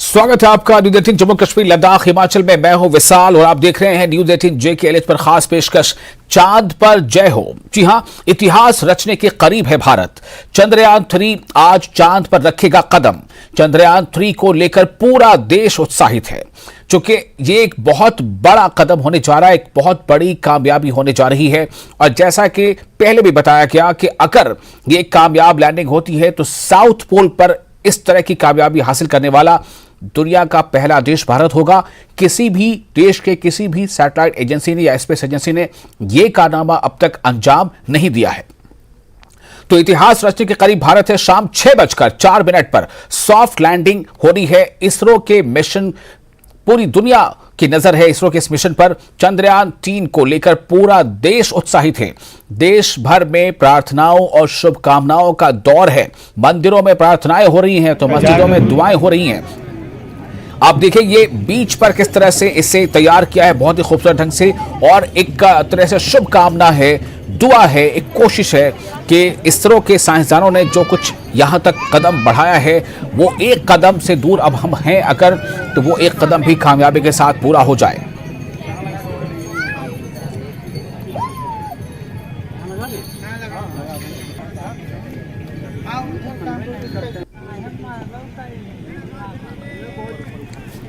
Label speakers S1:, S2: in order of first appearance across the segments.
S1: स्वागत है आपका न्यूज 18 जम्मू कश्मीर लद्दाख हिमाचल में। मैं हूं विशाल और आप देख रहे हैं न्यूज 18 JKLH पर खास पेशकश चांद पर जय हो। जी हां, इतिहास रचने के करीब है भारत। चंद्रयान 3 आज चांद पर रखेगा कदम। चंद्रयान 3 को लेकर पूरा देश उत्साहित है, क्योंकि ये एक बहुत बड़ा कदम होने जा रहा है, एक बहुत बड़ी कामयाबी होने जा रही है। और जैसा कि पहले भी बताया गया कि अगर ये कामयाब लैंडिंग होती है तो साउथ पोल पर इस तरह की कामयाबी हासिल करने वाला दुनिया का पहला देश भारत होगा। किसी भी देश के किसी भी सैटेलाइट एजेंसी ने या स्पेस एजेंसी ने यह कारनामा अब तक अंजाम नहीं दिया है। तो इतिहास रचने के करीब भारत है। शाम 6:04 पर सॉफ्ट लैंडिंग हो रही है। इसरो के मिशन, पूरी दुनिया की नजर है इसरो के इस मिशन पर। चंद्रयान 3 को लेकर पूरा देश उत्साहित है। देश भर में प्रार्थनाओं और शुभकामनाओं का दौर है। मंदिरों में प्रार्थनाएं हो रही हैं तो मस्जिदों में दुआएं हो रही हैं। आप देखें ये बीच पर किस तरह से इसे तैयार किया है, बहुत ही खूबसूरत ढंग से। और एक तरह से शुभकामना है, दुआ है, एक कोशिश है कि इसरो के साइंसदानों ने जो कुछ यहां तक कदम बढ़ाया है वो एक कदम से दूर अब हम हैं अगर, तो वो एक कदम भी कामयाबी के साथ पूरा हो जाए।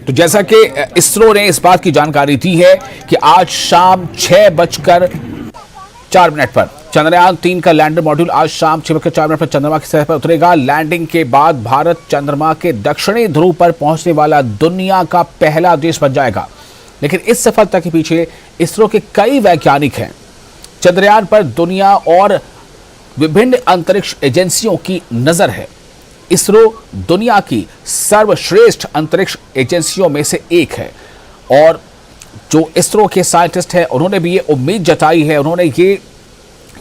S1: तो जैसा कि इसरो ने इस बात की जानकारी दी है कि आज शाम 6:04 पर चंद्रयान 3 का लैंडर मॉड्यूल आज शाम 6:04 पर चंद्रमा की सतह पर उतरेगा। लैंडिंग के बाद भारत चंद्रमा के दक्षिणी ध्रुव पर पहुंचने वाला दुनिया का पहला देश बन जाएगा। लेकिन इस सफलता के पीछे इसरो के कई वैज्ञानिक हैं। चंद्रयान पर दुनिया और विभिन्न अंतरिक्ष एजेंसियों की नजर है। इसरो दुनिया की सर्वश्रेष्ठ अंतरिक्ष एजेंसियों में से एक है। और जो इसरो के साइंटिस्ट हैं उन्होंने भी ये उम्मीद जताई है, उन्होंने ये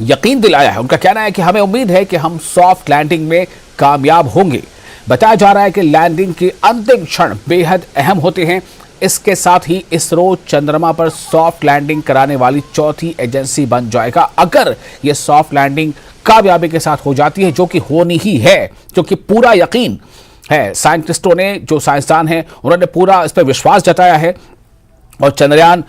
S1: यकीन दिलाया है। उनका कहना है कि हमें उम्मीद है कि हम सॉफ्ट लैंडिंग में कामयाब होंगे। बताया जा रहा है कि लैंडिंग के अंतिम क्षण बेहद अहम होते हैं। इसके साथ ही इसरो चंद्रमा पर सॉफ्ट लैंडिंग कराने वाली चौथी एजेंसी बन जाएगा। अगर यह सॉफ्ट लैंडिंग कामयाबी के साथ हो जाती है, जो कि होनी ही है, क्योंकि पूरा यकीन है, साइंटिस्टों ने, जो साइंसदान हैं उन्होंने पूरा इस पर विश्वास जताया है। और चंद्रयान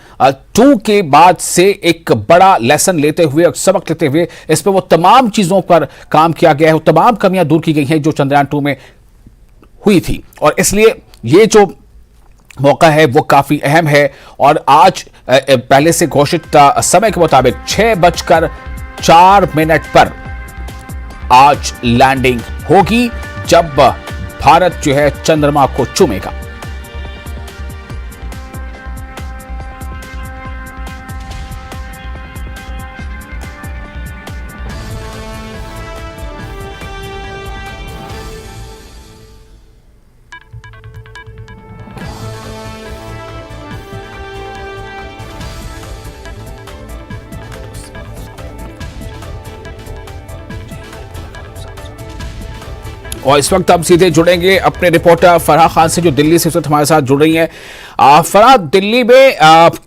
S1: 2 के बाद से एक बड़ा लेसन लेते हुए और सबक लेते हुए इस पर वो तमाम चीजों पर काम किया गया है, वो तमाम कमियां दूर की गई हैं जो चंद्रयान 2 में हुई थी। और इसलिए ये जो मौका है वो काफी अहम है। और आज पहले से घोषित समय के मुताबिक 6:04 पर आज लैंडिंग होगी, जब भारत जो है चंद्रमा को चूमेगा। और इस वक्त हम सीधे जुड़ेंगे अपने रिपोर्टर फराह खान से, जो दिल्ली से इस वक्त हमारे साथ जुड़ रही हैं। फराह, दिल्ली में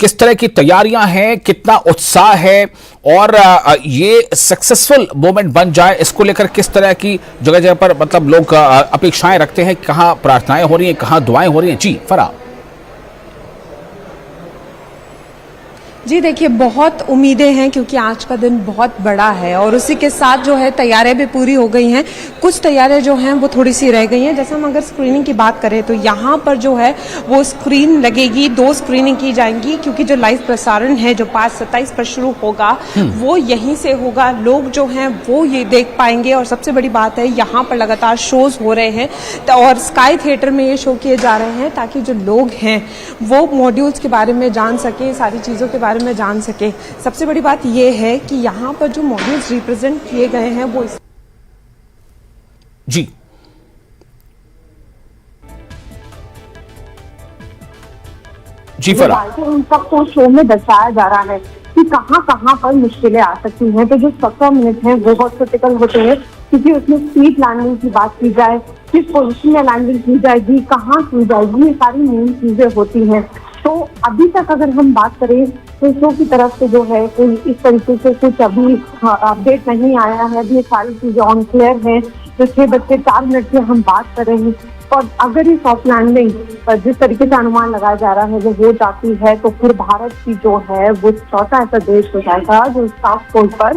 S1: किस तरह की तैयारियां हैं, कितना उत्साह है, और ये सक्सेसफुल मोमेंट बन जाए इसको लेकर किस तरह की जगह जगह पर मतलब लोग अपेक्षाएं रखते हैं, कहां प्रार्थनाएं हो रही हैं, कहां दुआएं हो रही हैं? जी फराह।
S2: जी देखिए, बहुत उम्मीदें हैं क्योंकि आज का दिन बहुत बड़ा है और उसी के साथ जो है तैयारियां भी पूरी हो गई हैं। कुछ तैयारियां जो हैं वो थोड़ी सी रह गई हैं। जैसे हम अगर स्क्रीनिंग की बात करें तो यहाँ पर जो है वो स्क्रीन लगेगी, 2 स्क्रीनिंग की जाएंगी, क्योंकि जो लाइव प्रसारण है जो 5/27 पर शुरू होगा वो यहीं से होगा। लोग जो हैं वो ये देख पाएंगे। और सबसे बड़ी बात है, यहाँ पर लगातार शोज हो रहे हैं और स्काई थिएटर में ये शो किए जा रहे हैं ताकि जो लोग हैं वो मॉड्यूल्स के बारे में जान सके, सारी चीज़ों के बारे में जान सके। सबसे बड़ी बात यह है कि यहां पर जो मॉड्यूल्स रिप्रेजेंट किए गए हैं वो
S1: जी फराह,
S3: उन सबको शो में दर्शाया जा रहा है कि कहां कहां पर मुश्किलें आ सकती हैं। तो जो 17 मिनट हैं वो बहुत क्रिटिकल होते हैं, क्योंकि उसमें स्पीड लैंडिंग की बात की जाए, किस पोजीशन में लैंडिंग की जाएगी, कहाँ की जाएगी, ये सारी मेन चीजें होती हैं। तो अभी तक अगर हम बात करें तो इसरो की तरफ से जो है कोई इस तरीके से कुछ अभी अपडेट नहीं आया है। अभी ये सारी चीजें ऑन क्लियर है। तो 6:04 की हम बात कर रहे हैं और अगर ये सॉफ्ट लैंडिंग जिस तरीके से अनुमान लगाया जा रहा है वो हो जाती है, तो फिर भारत की जो है वो चौथा ऐसा देश हो जाएगा जो साउथ पोल पर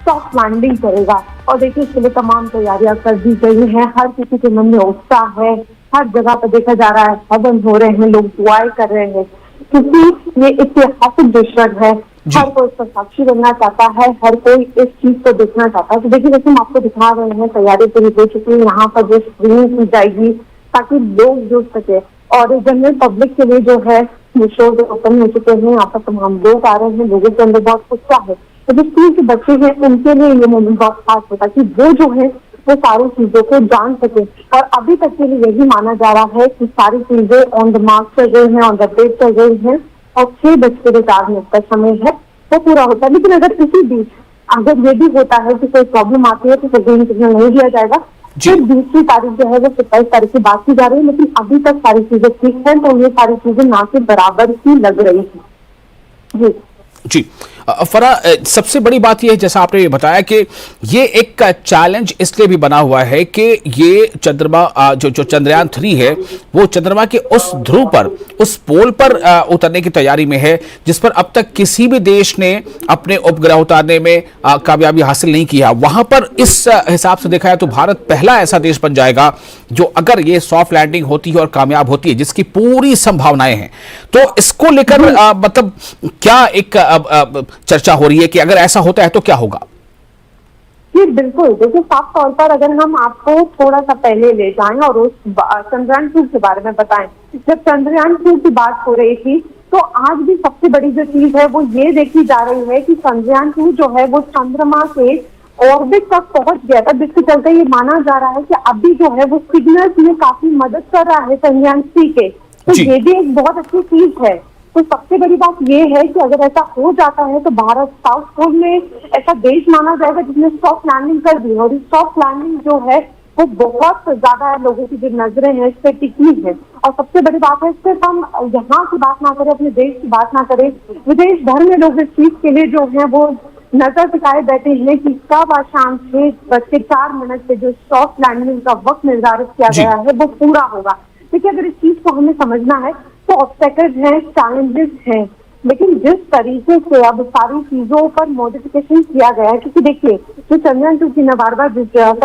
S3: सॉफ्ट लैंडिंग करेगा। और देखिए इसके लिए तमाम तैयारियां कर दी गई हैं, हर किसी के मन में उत्साह है, हर जगह पर देखा जा रहा है हवन हो रहे हैं, लोग दुआएं कर रहे हैं, क्योंकि ये ऐतिहासिक क्षण है। हर कोई इसका साक्षी बनना चाहता है, हर कोई इस चीज को देखना चाहता है। तो देखिए जैसे हम आपको दिखा रहे हैं तैयारी पूरी हो चुकी है, यहाँ पर जो स्क्रीनिंग की जाएगी ताकि लोग जुड़ सके, और जनरल पब्लिक के लिए जो है ये शो ओपन हो चुके हैं, यहाँ पर तमाम लोग आ रहे हैं, लोगों के अंदर बहुत उत्साह है। तो जो स्कूल के बच्चे हैं उनके लिए ये मोमेंट बहुत खास होता है कि वो जो है वो सारी चीजों को जान सके। और अभी तक के लिए यही माना जा रहा है कि सारी चीजें ऑन द मार्क चल रही हैं, ऑन द डेट चल रही हैं, और 6:04 का समय है वो पूरा होता है। लेकिन अगर इसी बीच अगर ये भी होता है कि कोई प्रॉब्लम आती है तो फिर ग्रीन सिग्नल नहीं दिया जाएगा। फिर 20वीं तारीख जो है वो 27 तारीख की बात की जा रही है, लेकिन अभी तक सारी चीजें ठीक है, तो ये सारी चीजें ना के बराबर ही लग रही है। जी
S1: जी फरा, सबसे बड़ी बात यह है जैसा आपने बताया कि ये एक चैलेंज इसलिए भी बना हुआ है कि ये चंद्रमा जो चंद्रयान 3 है वो चंद्रमा के उस ध्रुव पर, उस पोल पर उतरने की तैयारी में है जिस पर अब तक किसी भी देश ने अपने उपग्रह उतारने में कामयाबी हासिल नहीं किया। वहां पर इस हिसाब से देखा है तो भारत पहला ऐसा देश बन जाएगा जो अगर ये सॉफ्ट लैंडिंग होती है और कामयाब होती है, जिसकी पूरी संभावनाएं हैं। तो इसको लेकर मतलब क्या एक चर्चा हो रही है कि अगर ऐसा होता है तो क्या होगा?
S3: जी बिल्कुल, देखिए साफ तौर पर अगर हम आपको थोड़ा सा पहले ले जाएं और उस चंद्रयान 2 के बारे में बताएं, जब चंद्रयान 2 की बात हो रही थी तो आज भी सबसे बड़ी जो चीज है वो ये देखी जा रही है कि चंद्रयान 2 जो है वो चंद्रमा के ऑर्बिट तक पहुंच गया था, जिसके चलते ये माना जा रहा है कि अभी जो है वो सिग्नल्स में काफी मदद कर रहा है चंद्रयान 3 के। तो ये भी एक बहुत अच्छी चीज है। तो सबसे बड़ी बात ये है कि अगर ऐसा हो जाता है तो भारत साउथ पोल में ऐसा देश माना जाएगा जिसने सॉफ्ट लैंडिंग कर दी, और इस सॉफ्ट लैंडिंग जो है वो बहुत ज्यादा लोगों की जो नजरें हैं इस पे टिकी है। और सबसे बड़ी बात है, सिर्फ हम यहाँ की बात ना करें, अपने देश की बात ना करें, विदेश भर में लोग इस चीज के लिए जो है वो नजर टिकाए बैठे हैं कि कब आज शाम 6:04 पे जो सॉफ्ट लैंडिंग का वक्त निर्धारित किया गया है वो पूरा होगा। देखिए अगर इस चीज को हमें समझना है तो ऑब्स्टेकल्स हैं, चैलेंजेस हैं, लेकिन जिस तरीके से अब सारी चीजों पर मॉडिफिकेशन किया गया है, क्योंकि देखिए जो चंद्रयान 2 की मैं बार-बार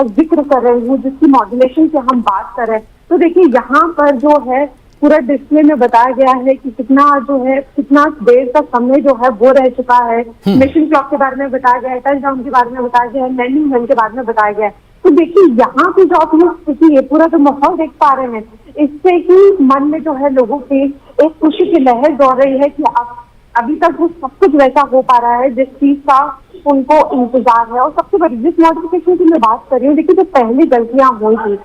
S3: जिक्र कर रही हूँ, जिसकी मॉड्यूलेशन की हम बात कर रहे हैं, तो देखिए यहाँ पर जो है पूरा डिस्प्ले में बताया गया है कि कितना जो है कितना देर का समय जो है वो रह चुका है। मिशन क्लॉक के बारे में बताया गया है, टच डाउन के बारे में बताया गया है, लैंडिंग रन के बारे में बताया गया है। तो देखिए यहाँ पे जो आप लोग स्थिति है, पूरा जो माहौल देख पा रहे हैं, इससे ही मन में जो है लोगों की एक खुशी की लहर दौड़ रही है कि अब अभी तक वो सब कुछ वैसा हो पा रहा है जिस चीज का उनको इंतजार है। और सबसे बड़ी जिस मॉडिफिकेशन की मैं बात कर रही हूँ, देखिए जो पहली गलतियां हुई थी,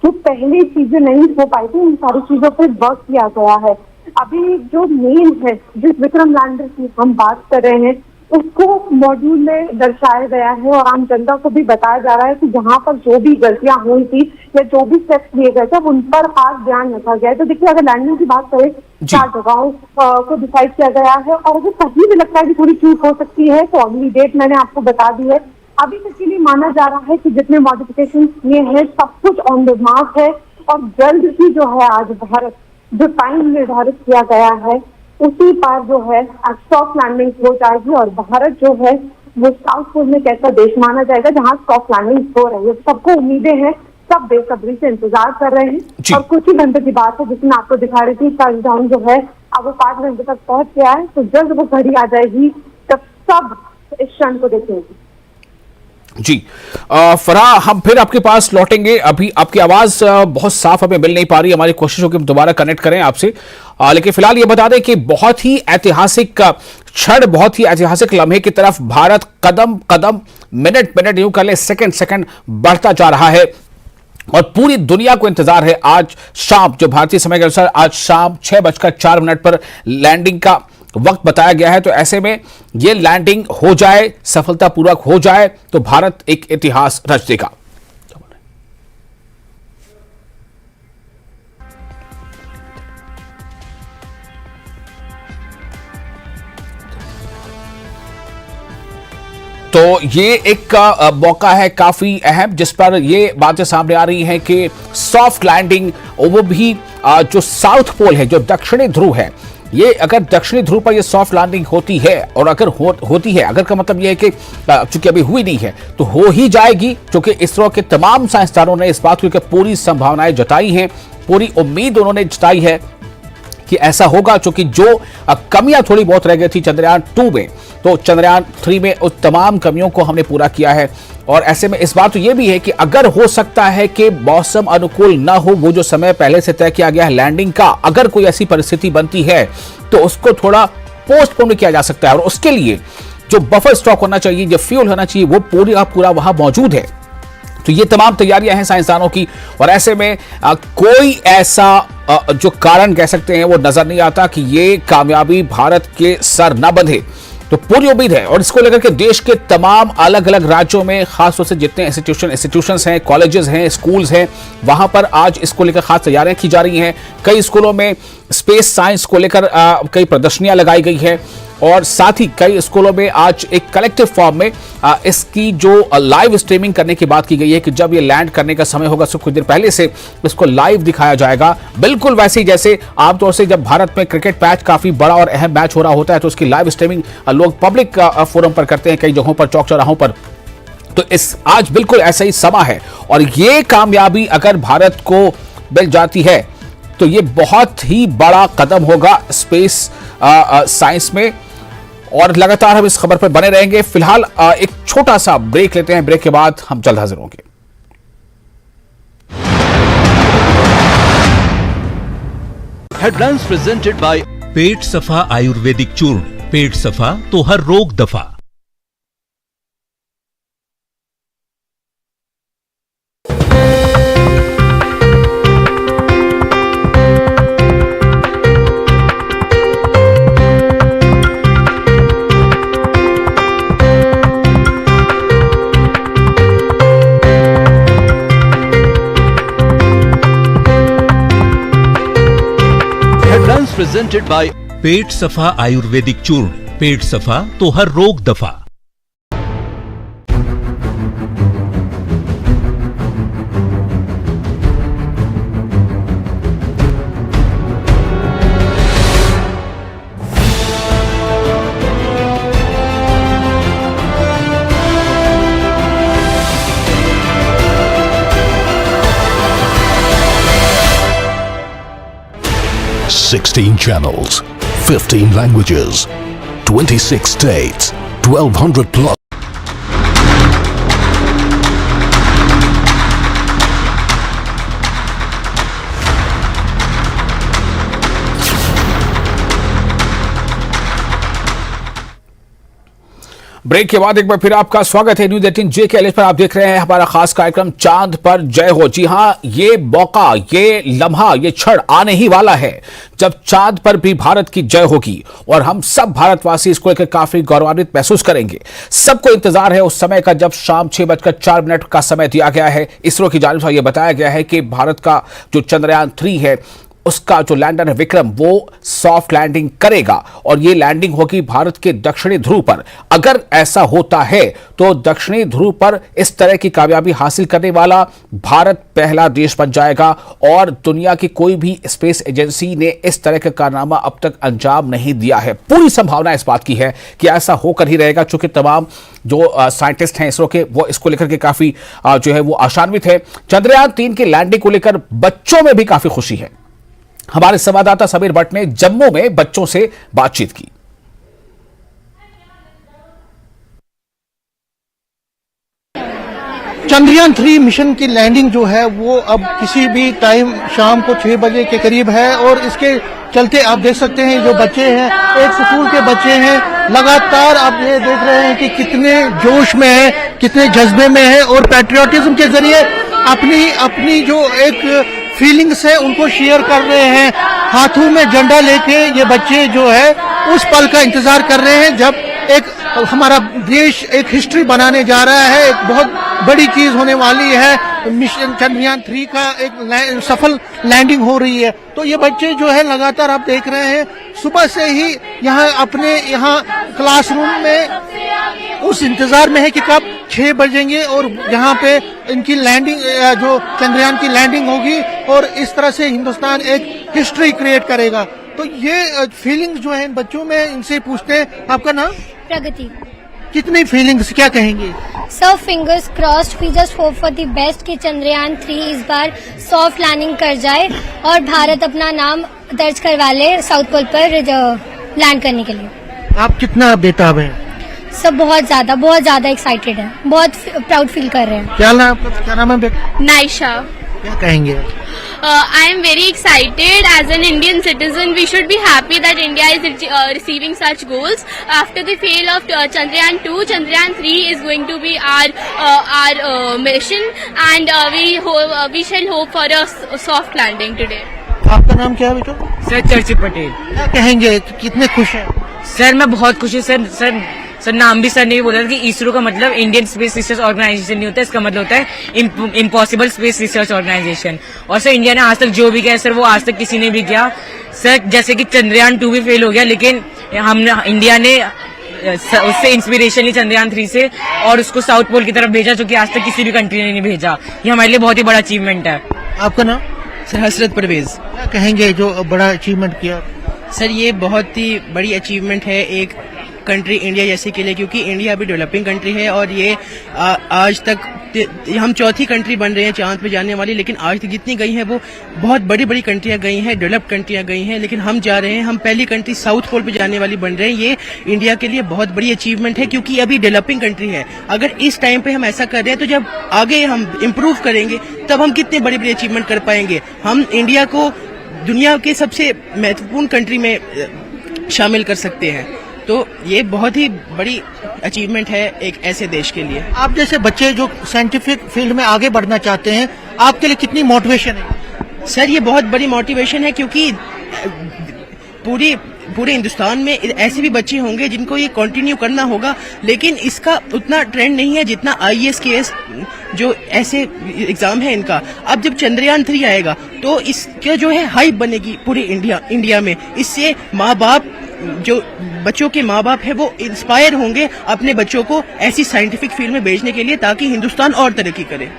S3: जो पहली चीजें नहीं हो पाई थी, उन सारी चीजों पर वर्क किया गया है। अभी जो मेन है, जिस विक्रम लैंडर की हम बात कर रहे हैं, उसको मॉड्यूल में दर्शाया गया है और आम जनता को भी बताया जा रहा है कि जहाँ पर जो भी गलतियां हुई थी या जो भी स्टेप्स लिए गए थे उन पर खास ध्यान रखा गया है। तो देखिए अगर लैंडिंग की बात करें, 4 जगहों को डिसाइड किया गया है, और अगर कहीं भी लगता है कि थोड़ी चूक हो सकती है तो अगली डेट मैंने आपको बता दी है। अभी तक के लिए माना जा रहा है कि जितने मॉडिफिकेशन किए हैं सब कुछ ऑन द मार्क है, और जल्द ही जो है आज भारत जो टाइम निर्धारित किया गया है उसी पर जो है सॉफ्ट लैंडिंग हो जाएगी, और भारत जो है वो साउथ पोल में कैसा देश माना जाएगा जहां सॉफ्ट लैंडिंग हो रही है। सबको उम्मीदें हैं, सब बेसब्री से इंतजार कर रहे हैं। और कुछ ही घंटे की बात है जिसमें आपको दिखा रही थी टचडाउन जो है अब वो 5 घंटे तक पहुंच गया है, तो जल्द वो घड़ी आ जाएगी तब सब इस क्षण को देखेंगे।
S1: जी फराह, हम फिर आपके पास लौटेंगे। अभी आपकी आवाज बहुत साफ हमें मिल नहीं पा रही, हमारी कोशिश होगी दोबारा कनेक्ट करें आपसे, लेकिन फिलहाल ये बता दें कि बहुत ही ऐतिहासिक क्षण, बहुत ही ऐतिहासिक लम्हे की तरफ भारत कदम कदम, मिनट मिनट, यूं कर ले सेकंड सेकंड बढ़ता जा रहा है, और पूरी दुनिया को इंतजार है आज शाम, जो भारतीय समय के अनुसार आज शाम 6:04 पर लैंडिंग का वक्त बताया गया है। तो ऐसे में ये लैंडिंग हो जाए, सफलतापूर्वक हो जाए, तो भारत एक इतिहास रच देगा। तो ये एक मौका है काफी अहम, जिस पर ये बातें सामने आ रही हैं कि सॉफ्ट लैंडिंग, वो भी जो साउथ पोल है, जो दक्षिणी ध्रुव है, ये अगर दक्षिणी ध्रुव पर ये सॉफ्ट लैंडिंग होती है, और अगर होती है, अगर का मतलब ये है कि चूंकि अभी हुई नहीं है तो हो ही जाएगी, क्योंकि इसरो के तमाम साइंसदानों ने इस बात की पूरी संभावनाएं जताई हैं, पूरी उम्मीद उन्होंने जताई है कि ऐसा होगा, क्योंकि जो कमियां थोड़ी बहुत रह गई थी चंद्रयान 2 में, तो चंद्रयान 3 में उस तमाम कमियों को हमने पूरा किया है। और ऐसे में इस बात तो ये भी है कि अगर हो सकता है कि मौसम अनुकूल ना हो, वो जो समय पहले से तय किया गया है लैंडिंग का, अगर कोई ऐसी परिस्थिति बनती है तो उसको थोड़ा पोस्टपोन किया जा सकता है, और उसके लिए जो बफर स्टॉक होना चाहिए, जो फ्यूल होना चाहिए, वो पूरा वहां मौजूद है। तो ये तमाम तैयारियां हैं साइंसदानों की, और ऐसे में कोई ऐसा जो कारण कह सकते हैं वो नजर नहीं आता कि ये कामयाबी भारत के सर न बंधे। तो पूरी उम्मीद है, और इसको लेकर के देश के तमाम अलग अलग राज्यों में, खासतौर से जितने इंस्टीट्यूशंस हैं, कॉलेजेस हैं, स्कूल्स हैं, वहां पर आज इसको लेकर खास तैयारियां की जा रही हैं। कई स्कूलों में स्पेस साइंस को लेकर कई प्रदर्शनियां लगाई गई है, और साथ ही कई स्कूलों में आज एक कलेक्टिव फॉर्म में इसकी जो लाइव स्ट्रीमिंग करने की बात की गई है कि जब ये लैंड करने का समय होगा, कुछ देर पहले से इसको लाइव दिखाया जाएगा, बिल्कुल वैसे ही जैसे आमतौर से जब भारत में क्रिकेट मैच, काफी बड़ा और अहम मैच हो रहा होता है, तो उसकी लाइव स्ट्रीमिंग लोग पब्लिक फोरम पर करते हैं, कई जगहों पर, चौक चौराहों पर। तो इस आज बिल्कुल ऐसा ही समा है, और ये कामयाबी अगर भारत को मिल जाती है तो ये बहुत ही बड़ा कदम होगा स्पेस साइंस में, और लगातार हम इस खबर पर बने रहेंगे। फिलहाल एक छोटा सा ब्रेक लेते हैं, ब्रेक के बाद हम जल्द हाजिर होंगे।
S4: हेडलाइंस प्रेजेंटेड बाय
S5: पेट सफा आयुर्वेदिक चूर्ण, पेट सफा तो हर रोग दफा।
S4: प्रेजेंटेड बाय
S5: पेट सफा आयुर्वेदिक चूर्ण, पेट सफा तो हर रोग दफा।
S6: $16 channels, 15 languages, 26 states, 1200 plus.
S1: Break के बाद एक बार फिर आपका स्वागत है न्यूज़ 18 JKLH पर। आप देख रहे हैं हमारा खास कार्यक्रम चांद पर जय हो। जी हां, ये मौका, ये लम्हा, ये क्षण आने ही वाला है जब चांद पर भी भारत की जय होगी, और हम सब भारतवासी इसको लेकर काफी गौरवान्वित महसूस करेंगे। सबको इंतजार है उस समय का जब शाम 6:04 का समय दिया गया है। इसरो की जानिब से यह बताया गया है कि भारत का जो चंद्रयान 3 है, उसका जो लैंडर है विक्रम, वो सॉफ्ट लैंडिंग करेगा, और ये लैंडिंग होगी भारत के दक्षिणी ध्रुव पर। अगर ऐसा होता है तो दक्षिणी ध्रुव पर इस तरह की कामयाबी हासिल करने वाला भारत पहला देश बन जाएगा, और दुनिया की कोई भी स्पेस एजेंसी ने इस तरह का कारनामा अब तक अंजाम नहीं दिया है। पूरी संभावना इस बात की है कि ऐसा होकर ही रहेगा, चूंकि तमाम जो साइंटिस्ट हैं इसरो के, वो इसको लेकर के काफी जो है वो आशान्वित है। चंद्रयान 3 की लैंडिंग को लेकर बच्चों में भी काफी खुशी है। हमारे संवाददाता समीर भट्ट ने जम्मू में बच्चों से बातचीत की।
S7: चंद्रयान 3 मिशन की लैंडिंग जो है वो अब किसी भी टाइम शाम को 6 बजे के करीब है, और इसके चलते आप देख सकते हैं जो बच्चे हैं, एक स्कूल के बच्चे हैं, लगातार आप ये देख रहे हैं कि कितने जोश में है, कितने जज्बे में है, और पैट्रियोटिज्म के जरिए अपनी जो एक फीलिंग्स है उनको शेयर कर रहे हैं। हाथों में झंडा लेके ये बच्चे जो है उस पल का इंतजार कर रहे हैं जब एक हमारा देश एक हिस्ट्री बनाने जा रहा है, एक बहुत बड़ी चीज होने वाली है। मिशन चंद्रयान 3 का एक सफल लैंडिंग हो रही है। तो ये बच्चे जो है लगातार आप देख रहे हैं सुबह से ही यहाँ अपने यहाँ क्लासरूम में उस इंतजार में है कि कब 6 बजेंगे और यहाँ पे इनकी लैंडिंग, जो चंद्रयान की लैंडिंग होगी और इस तरह से हिंदुस्तान एक हिस्ट्री क्रिएट करेगा। तो ये फीलिंग्स जो है इन बच्चों में, इनसे पूछते हैं। आपका नाम?
S8: प्रगति।
S7: कितनी फीलिंग्स, क्या कहेंगे?
S8: सब fingers crossed, we just hope for the best कि चंद्रयान 3 इस बार सॉफ्ट लैंडिंग कर जाए और भारत अपना नाम दर्ज करवा ले साउथ पोल पर लैंड करने के लिए।
S7: आप कितना बेताब हैं?
S8: सब बहुत ज्यादा एक्साइटेड है, बहुत प्राउड फील कर रहे हैं।
S7: क्या नाम है बेटा?
S9: नाइशा।
S7: क्या कहेंगे?
S9: I am very excited. As an Indian citizen, we should be happy that India is receiving such goals. After the fail of Chandrayaan 2, Chandrayaan 3 is going to be our mission, and we shall hope for a soft landing today.
S7: आपका नाम क्या है बेटा?
S10: Sir चर्चित पटेल।
S7: क्या कहेंगे, कितने खुश हैं?
S10: सर मैं बहुत खुश हूँ सर नाम भी सर ने बोला था कि इसरो का मतलब इंडियन स्पेस रिसर्च ऑर्गेनाइजेशन नहीं होता, इसका मतलब होता है इम्पॉसिबल स्पेस रिसर्च ऑर्गेनाइजेशन। और सर इंडिया ने आज तक जो भी किया सर, वो आज तक किसी ने भी किया। सर जैसे कि चंद्रयान 2 भी फेल हो गया, लेकिन इंडिया ने उससे इंस्पिरेशन ली चंद्रयान 3 से और उसको साउथ पोल की तरफ भेजा, जो कि आज तक किसी भी कंट्री ने नहीं भेजा। ये हमारे लिए बहुत ही बड़ा अचीवमेंट है।
S7: आपका नाम?
S10: सर हसरत परवेज।
S7: क्या कहेंगे जो बड़ा अचीवमेंट किया?
S10: सर ये बहुत ही बड़ी अचीवमेंट है एक कंट्री इंडिया जैसे के लिए, क्योंकि इंडिया अभी डेवलपिंग कंट्री है और ये आज तक हम चौथी कंट्री बन रहे हैं चांद पे जाने वाली, लेकिन आज तक जितनी गई हैं वो बहुत बड़ी बड़ी कंट्रियां गई हैं, डेवलप्ड कंट्रियां गई हैं, लेकिन हम जा रहे हैं, हम पहली कंट्री साउथ पोल पे जाने वाली बन रहे हैं। ये इंडिया के लिए बहुत बड़ी अचीवमेंट है, क्योंकि अभी डेवलपिंग कंट्री है। अगर इस टाइम पे हम ऐसा कर रहे हैं तो जब आगे हम इम्प्रूव करेंगे तब हम कितने बड़ी बड़ी अचीवमेंट कर पाएंगे। हम इंडिया को दुनिया के सबसे महत्वपूर्ण कंट्री में शामिल कर सकते हैं, तो ये बहुत ही बड़ी अचीवमेंट है एक ऐसे देश के लिए।
S7: आप जैसे बच्चे जो साइंटिफिक फील्ड में आगे बढ़ना चाहते हैं, आपके लिए कितनी मोटिवेशन है?
S10: सर ये बहुत बड़ी मोटिवेशन है, क्योंकि पूरे हिंदुस्तान में ऐसे भी बच्चे होंगे जिनको ये कंटिन्यू करना होगा, लेकिन इसका उतना ट्रेंड नहीं है जितना IAS KS जो ऐसे एग्जाम है इनका। अब जब चंद्रयान 3 आएगा तो इसका जो है हाइप बनेगी पूरे इंडिया में। इससे माँ बाप, जो बच्चों के माँ बाप है, वो इंस्पायर होंगे अपने बच्चों को ऐसी साइंटिफिक फील्ड में भेजने के लिए, ताकि हिंदुस्तान और तरक्की करे।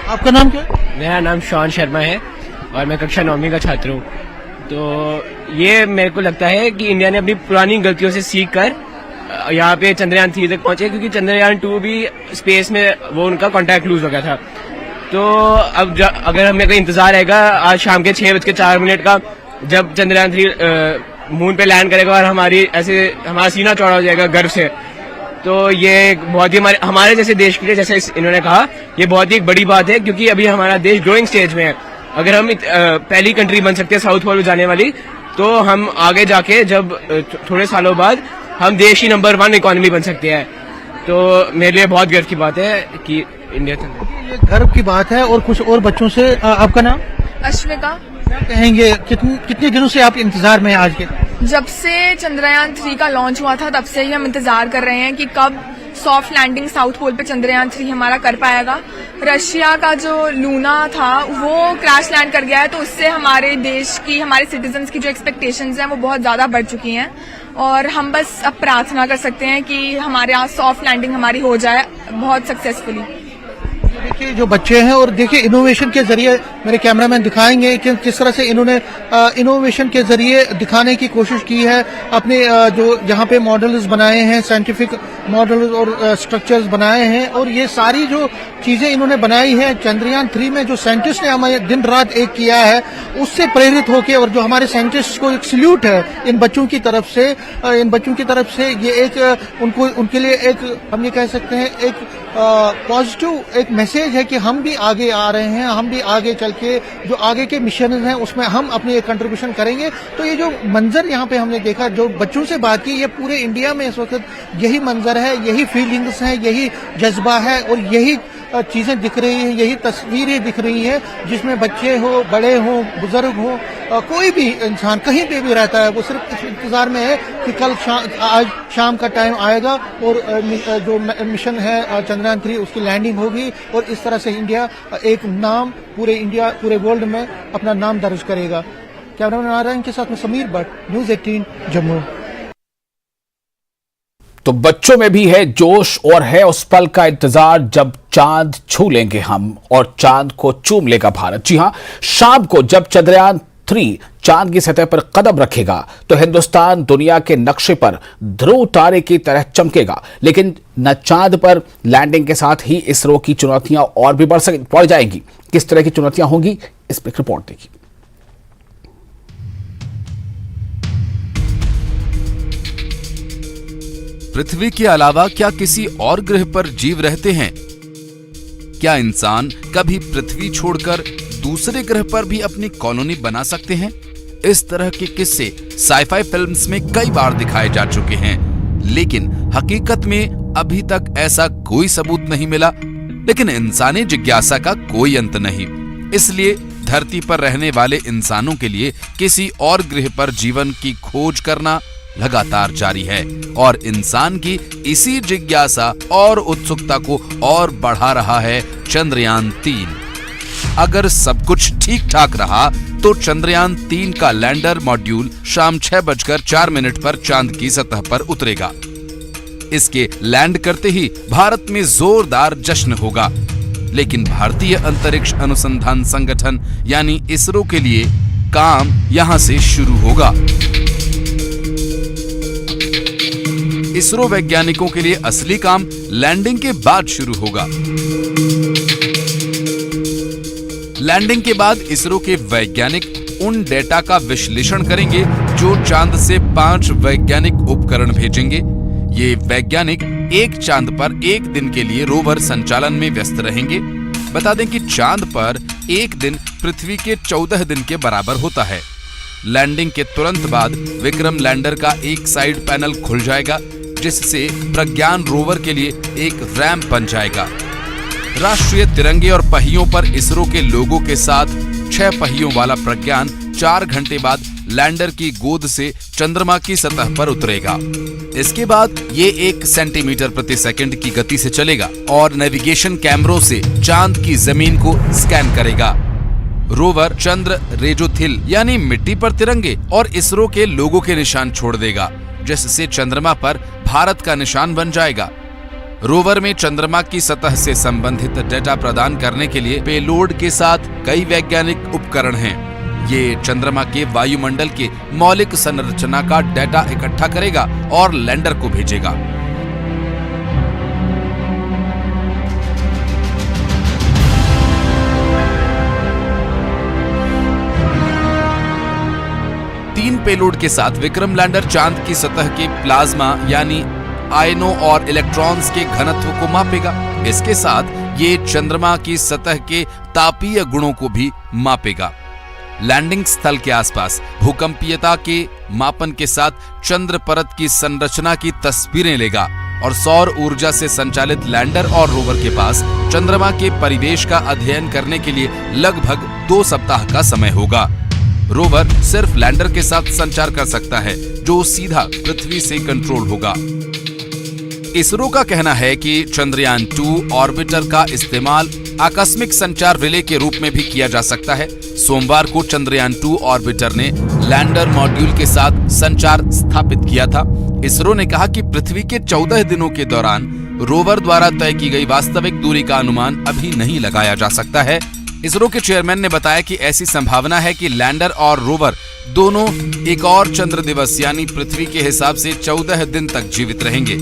S7: आपका नाम क्या?
S10: मेरा नाम शॉन शर्मा है और मैं कक्षा 9वीं का छात्र हूँ। तो ये मेरे को लगता है कि इंडिया ने अपनी पुरानी गलतियों से सीख कर यहाँ पे चंद्रयान 3 तक पहुंचे, क्योंकि चंद्रयान 2 भी स्पेस में वो उनका कॉन्टैक्ट लूज हो गया था। तो अब अगर हमें कोई इंतजार रहेगा आज शाम के 6:04 का, जब चंद्रयान 3 मून पे लैंड करेगा और हमारा सीना चौड़ा हो जाएगा गर्व से, तो ये बहुत ही हमारे जैसे देश के लिए, जैसे इन्होंने कहा, ये बहुत ही एक बड़ी बात है, क्योंकि अभी हमारा देश ग्रोइंग स्टेज में है। अगर हम पहली कंट्री बन सकते हैं साउथ पोल जाने वाली, तो हम आगे जाके जब थोड़े सालों बाद हम देश ही नंबर 1 इकोनॉमी बन सकते हैं। तो मेरे लिए बहुत गर्व की बात है कि इंडिया
S7: ये गर्व की बात है। और कुछ और बच्चों से, आपका नाम?
S11: अश्विका।
S7: क्या कहेंगे, कितने दिनों से आप इंतजार में हैं आज के?
S11: जब से चंद्रयान 3 का लॉन्च हुआ था तब से ही हम इंतजार कर रहे हैं कि कब सॉफ्ट लैंडिंग साउथ पोल पे चंद्रयान 3 हमारा कर पाएगा। रशिया का जो लूना था वो क्रैश लैंड कर गया है, तो उससे हमारे देश की, हमारे सिटीजन्स की जो एक्सपेक्टेशंस हैं वो बहुत ज्यादा बढ़ चुकी हैं, और हम बस अब प्रार्थना कर सकते हैं कि हमारे यहाँ सॉफ्ट लैंडिंग हमारी हो जाए बहुत सक्सेसफुली।
S7: देखिए जो बच्चे हैं, और देखिए इनोवेशन के जरिए मेरे कैमरामैन दिखाएंगे कि किस तरह से इन्होंने इनोवेशन के जरिए दिखाने की कोशिश की है। अपने जो यहाँ पे मॉडल्स बनाए हैं, साइंटिफिक मॉडल्स और स्ट्रक्चर्स बनाए हैं, और ये सारी जो चीजें इन्होंने बनाई है चंद्रयान 3 में, जो साइंटिस्ट ने हमारे दिन रात एक किया है, उससे प्रेरित होकर, और जो हमारे साइंटिस्ट को एक सल्यूट है इन बच्चों की तरफ से, ये एक उनके लिए एक, हम ये कह सकते हैं, एक पॉजिटिव एक मैसेज है कि हम भी आगे आ रहे हैं, हम भी आगे चल के जो आगे के मिशन हैं उसमें हम अपनी एक कंट्रीब्यूशन करेंगे। तो ये जो मंजर यहाँ पे हमने देखा, जो बच्चों से बात की, ये पूरे इंडिया में इस वक्त यही मंजर है, यही फीलिंग्स हैं, यही जज्बा है, और यही चीजें दिख रही हैं, यही तस्वीरें दिख रही हैं, जिसमें बच्चे हो, बड़े हो, बुजुर्ग हो, कोई भी इंसान कहीं पे भी रहता है, वो सिर्फ इस इंतजार में है कि कल आज शाम का टाइम आएगा और जो मिशन है चंद्रयान 3 उसकी लैंडिंग होगी, और इस तरह से इंडिया एक नाम पूरे वर्ल्ड में अपना नाम दर्ज करेगा। कैमरामैन नारायण के साथ में समीर भट्ट, न्यूज़ 18 जम्मू।
S1: तो बच्चों में भी है जोश और है उस पल का इंतजार जब चांद छू लेंगे हम और चांद को चूम लेगा भारत। जी हां, शाम को जब चंद्रयान 3 चांद की सतह पर कदम रखेगा तो हिंदुस्तान दुनिया के नक्शे पर ध्रुव तारे की तरह चमकेगा। लेकिन न चांद पर लैंडिंग के साथ ही इसरो की चुनौतियां और भी बढ़ जाएंगी। किस तरह की चुनौतियां होंगी, इस पर रिपोर्ट देखिए।
S12: पृथ्वी के अलावा क्या किसी और ग्रह पर जीव रहते हैं? क्या इंसान कभी पृथ्वी छोड़कर दूसरे ग्रह पर भी अपनी कॉलोनी बना सकते हैं? इस तरह के किस्से साइफाई फिल्म्स में कई बार दिखाए जा चुके हैं, लेकिन हकीकत में अभी तक ऐसा कोई सबूत नहीं मिला। लेकिन इंसानी जिज्ञासा का कोई अंत नहीं, इसलिए धरती पर रहने वाले इंसानों के लिए किसी और ग्रह पर जीवन की खोज करना लगातार जारी है और इंसान की इसी जिज्ञासा और उत्सुकता को और बढ़ा रहा है चंद्रयान 3। अगर सब कुछ ठीक ठाक रहा तो चंद्रयान 3 का लैंडर मॉड्यूल शाम 6:04 पर चांद की सतह पर उतरेगा। इसके लैंड करते ही भारत में जोरदार जश्न होगा। लेकिन भारतीय अंतरिक्ष अनुसंधान संगठन यानी इसरो के लिए काम यहां से शुरू होगा। इसरो वैज्ञानिकों के लिए असली काम लैंडिंग के बाद शुरू होगा। लैंडिंग के बाद इसरो के वैज्ञानिक उन डेटा का विश्लेषण करेंगे जो चांद से 5 वैज्ञानिक उपकरण भेजेंगे। ये वैज्ञानिक एक चांद पर एक दिन के लिए रोवर संचालन में व्यस्त रहेंगे। बता दें कि चांद पर एक दिन पृथ्वी के 14 दिन के बराबर होता है। लैंडिंग के तुरंत बाद विक्रम लैंडर का एक साइड पैनल खुल जाएगा, जिससे प्रज्ञान रोवर के लिए एक रैंप बन जाएगा। राष्ट्रीय तिरंगे और पहियों पर इसरो के लोगों के साथ 6 पहियों वाला प्रज्ञान 4 घंटे बाद लैंडर की गोद से चंद्रमा की सतह पर उतरेगा। इसके बाद ये 1 सेंटीमीटर प्रति सेकंड की गति से चलेगा और नेविगेशन कैमरों से चांद की जमीन को स्कैन करेगा। रोवर चंद्र रेजोथिल यानी मिट्टी पर तिरंगे और इसरो के लोगों के निशान छोड़ देगा, जिससे चंद्रमा पर भारत का निशान बन जाएगा। रोवर में चंद्रमा की सतह से संबंधित डेटा प्रदान करने के लिए पेलोड के साथ कई वैज्ञानिक उपकरण हैं। ये चंद्रमा के वायुमंडल के मौलिक संरचना का डेटा इकट्ठा करेगा और लैंडर को भेजेगा। पेलोड के साथ विक्रम लैंडर चांद की सतह के प्लाज्मा यानी आयनों और इलेक्ट्रॉन्स के घनत्व को मापेगा। इसके साथ ये चंद्रमा की सतह के तापीय गुणों को भी मापेगा। लैंडिंग स्थल के आसपास भूकंपीयता के मापन के साथ चंद्र परत की संरचना की तस्वीरें लेगा और सौर ऊर्जा से संचालित लैंडर और रोवर के पास चंद्रमा के परिवेश का अध्ययन करने के लिए लगभग 2 सप्ताह का समय होगा। रोवर सिर्फ लैंडर के साथ संचार कर सकता है, जो सीधा पृथ्वी से कंट्रोल होगा। इसरो का कहना है कि चंद्रयान 2 ऑर्बिटर का इस्तेमाल आकस्मिक संचार रिले के रूप में भी किया जा सकता है। सोमवार को चंद्रयान 2 ऑर्बिटर ने लैंडर मॉड्यूल के साथ संचार स्थापित किया था। इसरो ने कहा कि पृथ्वी के 14 दिनों के दौरान रोवर द्वारा तय की गई वास्तविक दूरी का अनुमान अभी नहीं लगाया जा सकता है। इसरो के चेयरमैन ने बताया कि ऐसी संभावना है कि लैंडर और रोवर दोनों एक और चंद्र दिवस यानी पृथ्वी के हिसाब से 14 दिन तक जीवित रहेंगे।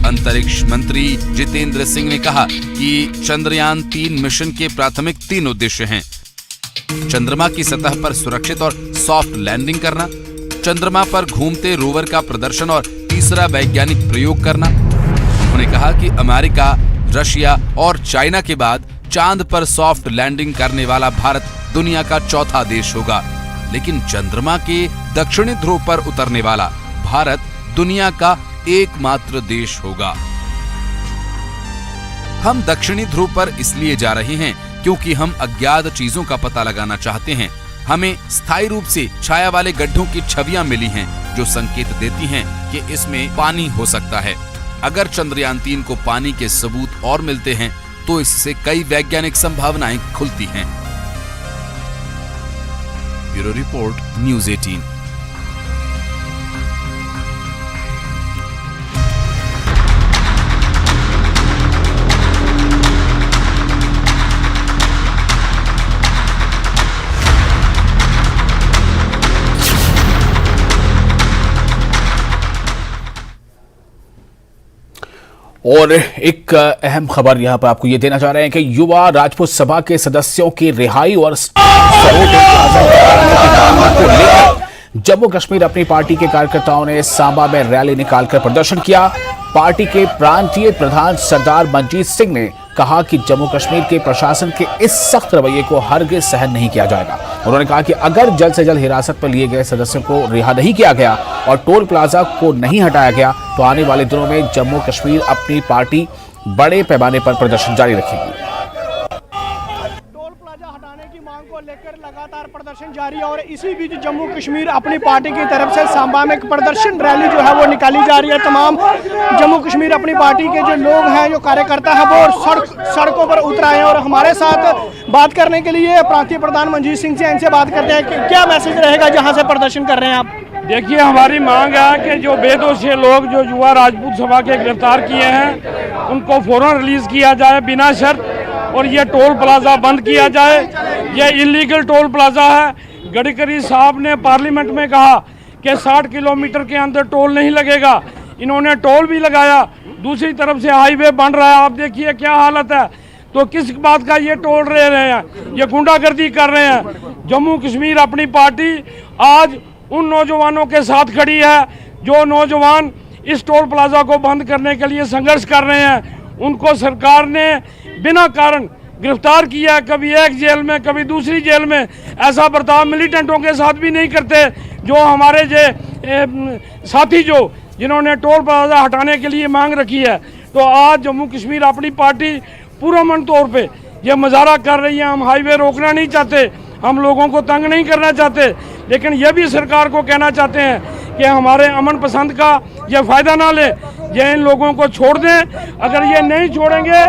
S12: अंतरिक्ष मंत्री जितेंद्र सिंह ने कहा कि चंद्रयान 3 मिशन के प्राथमिक 3 उद्देश्य हैं। चंद्रमा की सतह पर सुरक्षित और सॉफ्ट लैंडिंग करना, चंद्रमा पर घूमते रोवर का प्रदर्शन और तीसरा वैज्ञानिक प्रयोग करना। उन्होंने कहा कि अमेरिका, रशिया और चाइना के बाद चांद पर सॉफ्ट लैंडिंग करने वाला भारत दुनिया का चौथा देश होगा, लेकिन चंद्रमा के दक्षिणी ध्रुव पर उतरने वाला भारत दुनिया का एकमात्र देश होगा। हम दक्षिणी ध्रुव पर इसलिए जा रहे हैं क्योंकि हम अज्ञात चीजों का पता लगाना चाहते हैं। हमें स्थायी रूप से छाया वाले गड्ढों की छवियां मिली हैं, जो संकेत देती हैं कि इसमें पानी हो सकता है। अगर चंद्रयान 3 को पानी के सबूत और मिलते हैं तो इससे कई वैज्ञानिक संभावनाएं खुलती हैं। Bureau report, news 18।
S1: और एक अहम खबर यहां पर आपको ये देना चाह रहे हैं कि युवा राजपूत सभा के सदस्यों की रिहाई और जम्मू कश्मीर अपनी पार्टी के कार्यकर्ताओं ने सांबा में रैली निकालकर प्रदर्शन किया। पार्टी के प्रांतीय प्रधान सरदार मनजीत सिंह ने कहा कि जम्मू कश्मीर के प्रशासन के इस सख्त रवैये को हरगिज सहन नहीं किया जाएगा। उन्होंने कहा कि अगर जल्द से जल्द हिरासत पर लिए गए सदस्यों को रिहा नहीं किया गया और टोल प्लाजा को नहीं हटाया गया तो आने वाले दिनों में जम्मू कश्मीर अपनी पार्टी बड़े पैमाने पर प्रदर्शन जारी रखेगी।
S13: टोल प्लाजा हटाने की मांग को लेकर लगातार प्रदर्शन जारी है और इसी बीच जम्मू कश्मीर अपनी पार्टी की तरफ से सांबा में एक प्रदर्शन रैली जो है वो निकाली जा रही है। तमाम जम्मू कश्मीर अपनी पार्टी के जो लोग हैं, जो कार्यकर्ता हैं, वो सड़कों पर उतर आए हैं और हमारे साथ बात करने के लिए प्रांतीय प्रधान मनजीत सिंह से इनसे बात करते हैं कि क्या मैसेज रहेगा जहाँ से प्रदर्शन कर रहे हैं आप।
S14: देखिए, हमारी मांग है कि जो बेदोषी लोग जो युवा राजपूत सभा के गिरफ्तार किए हैं उनको फौरन रिलीज किया जाए बिना शर्त, और ये टोल प्लाजा बंद किया जाए। ये इलीगल टोल प्लाजा है। गडकरी साहब ने पार्लियामेंट में कहा कि 60 किलोमीटर के अंदर टोल नहीं लगेगा, इन्होंने टोल भी लगाया। दूसरी तरफ से हाईवे बन रहा है, आप देखिए क्या हालत है। तो किस बात का ये टोल ले रहे हैं, ये गुंडागर्दी कर रहे हैं। जम्मू कश्मीर अपनी पार्टी आज उन नौजवानों के साथ खड़ी है जो नौजवान इस टोल प्लाजा को बंद करने के लिए संघर्ष कर रहे हैं। उनको सरकार ने बिना कारण गिरफ्तार किया, कभी एक जेल में कभी दूसरी जेल में। ऐसा बर्ताव मिलिटेंटों के साथ भी नहीं करते। जो हमारे साथी जिन्होंने टोल प्लाजा हटाने के लिए मांग रखी है, तो आज जम्मू कश्मीर अपनी पार्टी पुरअमन तौर पे ये मुजाहरा कर रही है। हम हाईवे रोकना नहीं चाहते, हम लोगों को तंग नहीं करना चाहते, लेकिन यह भी सरकार को कहना चाहते हैं कि हमारे अमन पसंद का ये फ़ायदा ना ले, ये इन लोगों को छोड़ दें। अगर ये नहीं छोड़ेंगे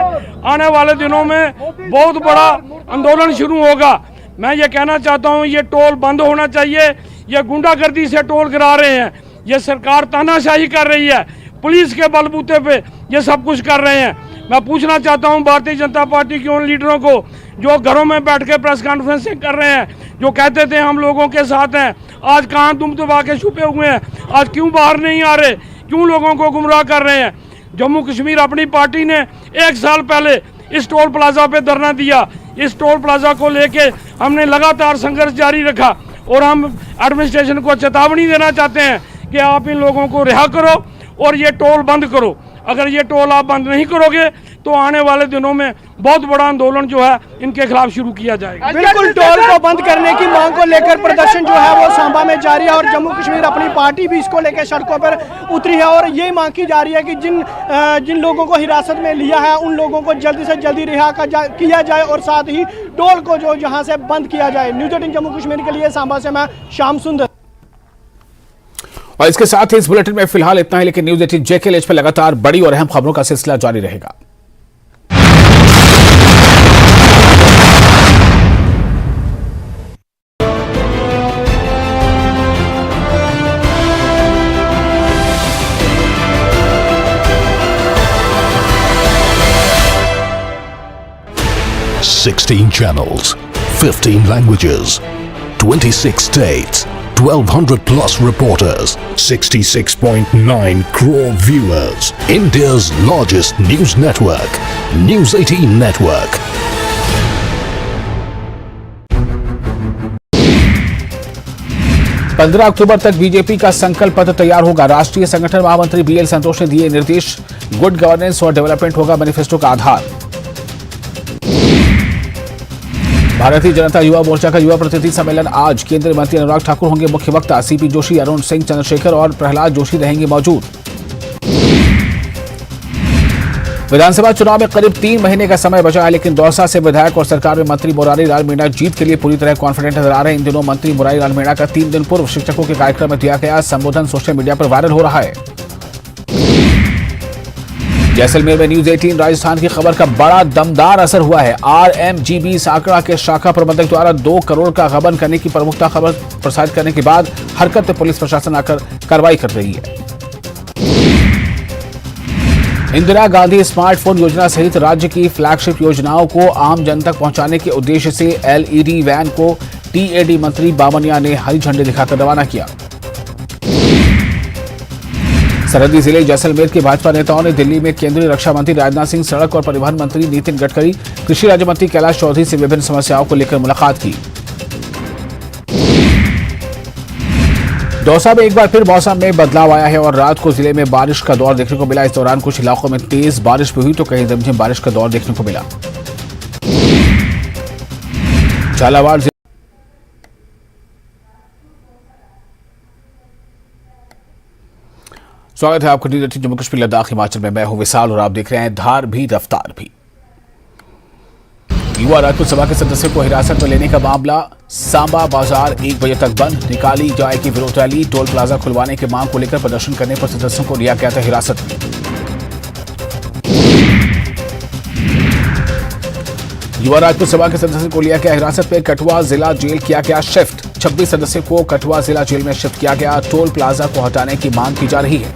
S14: आने वाले दिनों में बहुत बड़ा आंदोलन शुरू होगा। मैं ये कहना चाहता हूँ, ये टोल बंद होना चाहिए। ये गुंडागर्दी से टोल गिरा रहे हैं, ये सरकार तानाशाही कर रही है, पुलिस के बलबूते पे ये सब कुछ कर रहे हैं। मैं पूछना चाहता हूं भारतीय जनता पार्टी के उन लीडरों को जो घरों में बैठ के प्रेस कॉन्फ्रेंसिंग कर रहे हैं, जो कहते थे हम लोगों के साथ हैं, आज कहाँ दुम दबा के छुपे हुए हैं, आज क्यों बाहर नहीं आ रहे, क्यों लोगों को गुमराह कर रहे हैं। जम्मू कश्मीर अपनी पार्टी ने 1 साल पहले इस टोल प्लाजा पे धरना दिया। इस टोल प्लाजा को लेके हमने लगातार संघर्ष जारी रखा और हम एडमिनिस्ट्रेशन को चेतावनी देना चाहते हैं कि आप इन लोगों को रिहा करो और ये टोल बंद करो। अगर ये टोल आप बंद नहीं करोगे तो आने वाले दिनों में बहुत बड़ा आंदोलन जो है इनके खिलाफ शुरू किया जाएगा।
S13: बिल्कुल, टोल को बंद करने की मांग को लेकर प्रदर्शन जो है वो सांबा में जारी है और जम्मू कश्मीर अपनी पार्टी भी इसको लेकर सड़कों पर उतरी है और यही मांग की जा रही है कि जिन लोगों को हिरासत में लिया है उन लोगों को जल्दी से जल्दी रिहा किया जाए और साथ ही टोल को जो जहाँ से बंद किया जाए। न्यूज़ 18 जम्मू कश्मीर के लिए सांबा से मैं श्याम सुंदर।
S1: और इसके साथ ही इस बुलेटिन में फिलहाल इतना ही, लेकिन न्यूज़ 18 जेके पर लगातार बड़ी और अहम खबरों का सिलसिला जारी रहेगा।
S6: $16 channels, 15 languages, 26 states, 1,200 plus reporters, 66.9 crore viewers. India's largest news network, News 18 Network.
S1: पंद्रह अक्टूबर तक बीजेपी का संकल्प पत्र तैयार होगा। राष्ट्रीय संगठन महामंत्री BL संतोष ने दिए निर्देश। गुड गवर्नेंस और डेवलपमेंट होगा मैनिफेस्टो का आधार। भारतीय जनता युवा मोर्चा का युवा प्रतिनिधि सम्मेलन आज। केंद्रीय मंत्री अनुराग ठाकुर होंगे मुख्य वक्ता। CP जोशी, अरुण सिंह, चंद्रशेखर और प्रहलाद जोशी रहेंगे मौजूद। विधानसभा चुनाव में करीब 3 महीने का समय बचा है, लेकिन दौसा से विधायक और सरकार में मंत्री मुरारी लाल मीणा जीत के लिए पूरी तरह कॉन्फिडेंट नजर आ रहे हैं। इन दिनों मंत्री मुरारी लाल मीणा का 3 दिन पूर्व शिक्षकों के कार्यक्रम में दिया गया संबोधन सोशल मीडिया पर वायरल हो रहा है। जैसलमेर में न्यूज़ 18 राजस्थान की खबर का बड़ा दमदार असर हुआ है। RMGB साकड़ा के शाखा प्रबंधक द्वारा 2 करोड़ का गबन करने की प्रमुखता खबर प्रसारित करने के बाद हरकत पुलिस प्रशासन आकर कार्रवाई कर रही है। इंदिरा गांधी स्मार्टफोन योजना सहित राज्य की फ्लैगशिप योजनाओं को आम जन तक पहुंचाने के उद्देश्य से LED वैन को TAD मंत्री बामनिया ने हरी झंडी दिखाकर रवाना किया। सरहदी जिले जैसलमेर के भाजपा नेताओं ने दिल्ली में केंद्रीय रक्षा मंत्री राजनाथ सिंह, सड़क और परिवहन मंत्री नितिन गडकरी, कृषि राज्य मंत्री कैलाश चौधरी से विभिन्न समस्याओं को लेकर मुलाकात की। दौसा में एक बार फिर मौसम में बदलाव आया है और रात को जिले में बारिश का दौर देखने को मिला। इस दौरान कुछ इलाकों में तेज बारिश भी हुई तो कहीं रिमझिम बारिश का दौर देखने को मिला। झालावाड़ स्वागत है आपको न्यूज़ 18 जम्मू कश्मीर लद्दाख हिमाचल में। मैं हूं विशाल और आप देख रहे हैं धार भी रफ्तार भी। युवा राजपूत सभा के सदस्यों को हिरासत में लेने का मामला, सांबा बाजार 1 बजे तक बंद, निकाली जाएगी विरोध रैली, टोल प्लाजा खुलवाने की मांग को लेकर प्रदर्शन करने पर सदस्यों को लिया गया था हिरासत में। युवा राजपूत सभा के सदस्यों को लिया गया हिरासत में, कठुआ जिला जेल किया गया शिफ्ट, 26 सदस्यों को कठुआ जिला जेल में शिफ्ट किया गया। टोल प्लाजा को हटाने की मांग की जा रही है।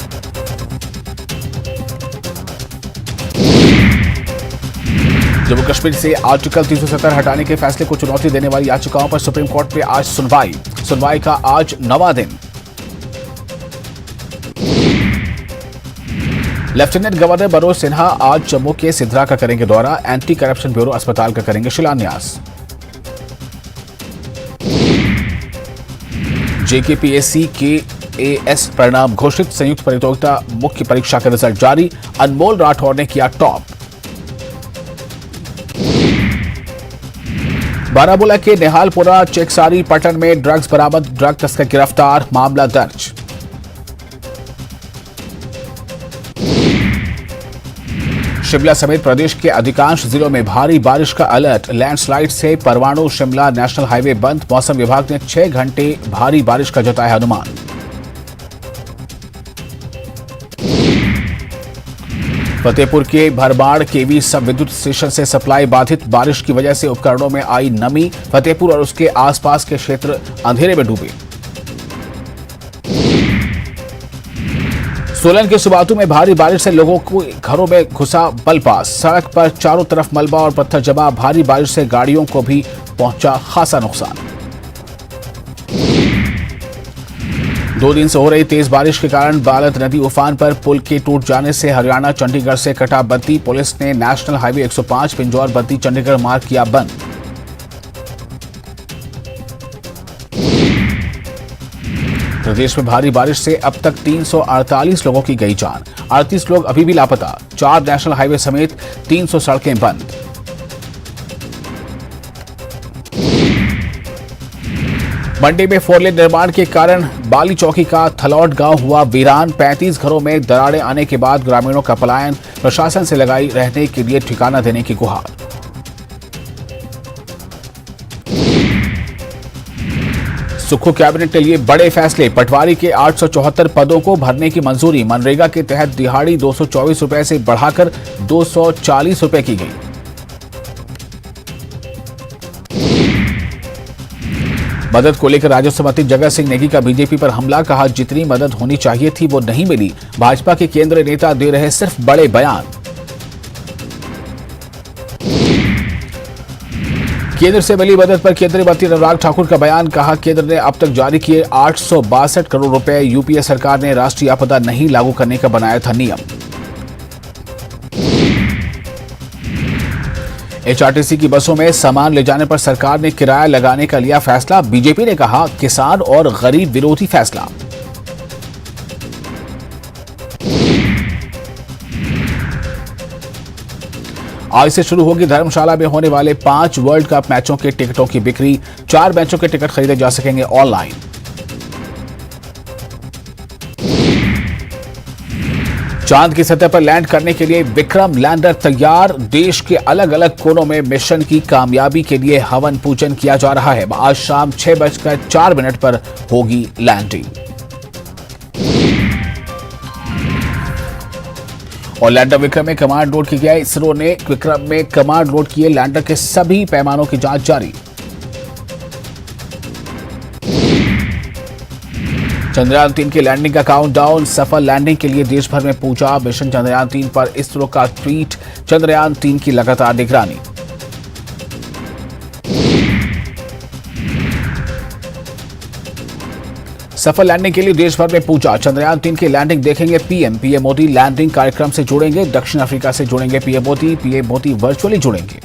S1: जम्मू कश्मीर से आर्टिकल 370 हटाने के फैसले को चुनौती देने वाली याचिकाओं पर सुप्रीम कोर्ट में आज सुनवाई का आज 9वां दिन। लेफ्टिनेंट गवर्नर मनोज सिन्हा आज जम्मू के सिद्रा का करेंगे दौरा, एंटी करप्शन ब्यूरो अस्पताल का करेंगे शिलान्यास। जेकेपीएससी के एएस परिणाम घोषित, संयुक्त प्रतियोगिता मुख्य परीक्षा का रिजल्ट जारी, अनमोल राठौर ने किया टॉप। बारामूला के निहालपुरा चेकसारी पटन में ड्रग्स बरामद, ड्रग तस्कर गिरफ्तार, मामला दर्ज। शिमला समेत प्रदेश के अधिकांश जिलों में भारी बारिश का अलर्ट, लैंडस्लाइड से परवाणु शिमला नेशनल हाईवे बंद, मौसम विभाग ने 6 घंटे भारी बारिश का जताया अनुमान। फतेहपुर के भरबाड़ केवी सब विद्युत स्टेशन से सप्लाई बाधित, बारिश की वजह से उपकरणों में आई नमी, फतेहपुर और उसके आसपास के क्षेत्र अंधेरे में डूबे। सोलन के सुबातू में भारी बारिश से लोगों को घरों में घुसा बलपास, सड़क पर चारों तरफ मलबा और पत्थर जमा, भारी बारिश से गाड़ियों को भी पहुंचा खासा नुकसान। 2 दिन से हो रही तेज बारिश के कारण बालद नदी उफान पर, पुल के टूट जाने से हरियाणा चंडीगढ़ से कटा बत्ती, पुलिस ने नेशनल हाईवे 105 पिंजौर बत्ती चंडीगढ़ मार्ग किया बंद। प्रदेश में भारी बारिश से अब तक 348 लोगों की गई जान, 38 लोग अभी भी लापता, 4 नेशनल हाईवे समेत 300 सड़कें बंद। मंडी में 4 लेन निर्माण के कारण बाली चौकी का थलौट गांव हुआ वीरान, 35 घरों में दरारें आने के बाद ग्रामीणों का पलायन, प्रशासन से लगाई रहने के लिए ठिकाना देने की गुहार। सुक्खू कैबिनेट के लिए बड़े फैसले, पटवारी के 874 पदों को भरने की मंजूरी, मनरेगा के तहत दिहाड़ी 224 रुपए से बढ़ाकर 240 रुपए की गई। मदद को लेकर राजस्व मंत्री जगत सिंह नेगी का बीजेपी पर हमला, कहा जितनी मदद होनी चाहिए थी वो नहीं मिली, भाजपा के केंद्रीय नेता दे रहे सिर्फ बड़े बयान। केंद्र से मिली मदद पर केंद्रीय मंत्री अनुराग ठाकुर का बयान, कहा केंद्र ने अब तक जारी किए 862 करोड़ रुपए, यूपीए सरकार ने राष्ट्रीय आपदा नहीं लागू करने का बनाया था नियम। एचआरटीसी की बसों में सामान ले जाने पर सरकार ने किराया लगाने का लिया फैसला, बीजेपी ने कहा किसान और गरीब विरोधी फैसला। आज से शुरू होगी धर्मशाला में होने वाले 5 वर्ल्ड कप मैचों के टिकटों की बिक्री, 4 मैचों के टिकट खरीदे जा सकेंगे ऑनलाइन। चांद की सतह पर लैंड करने के लिए विक्रम लैंडर तैयार, देश के अलग अलग कोनों में मिशन की कामयाबी के लिए हवन पूजन किया जा रहा है। आज शाम 6:04 पर होगी लैंडिंग। और लैंडर विक्रम में कमांड लोड किया गया, इसरो ने विक्रम में कमांड लोड किए लैंडर के सभी पैमानों की जांच जारी। चंद्रयान 3 की लैंडिंग का काउंटडाउन, सफल लैंडिंग के लिए देश भर में पूजा, मिशन चंद्रयान 3 पर इसरो का ट्वीट, चंद्रयान 3 की लगातार निगरानी। सफल लैंडिंग के लिए देश भर में पूजा। चंद्रयान 3 की लैंडिंग देखेंगे पीएम मोदी लैंडिंग कार्यक्रम से जुड़ेंगे। दक्षिण अफ्रीका से जुड़ेंगे पीएम मोदी वर्चुअली जुड़ेंगे।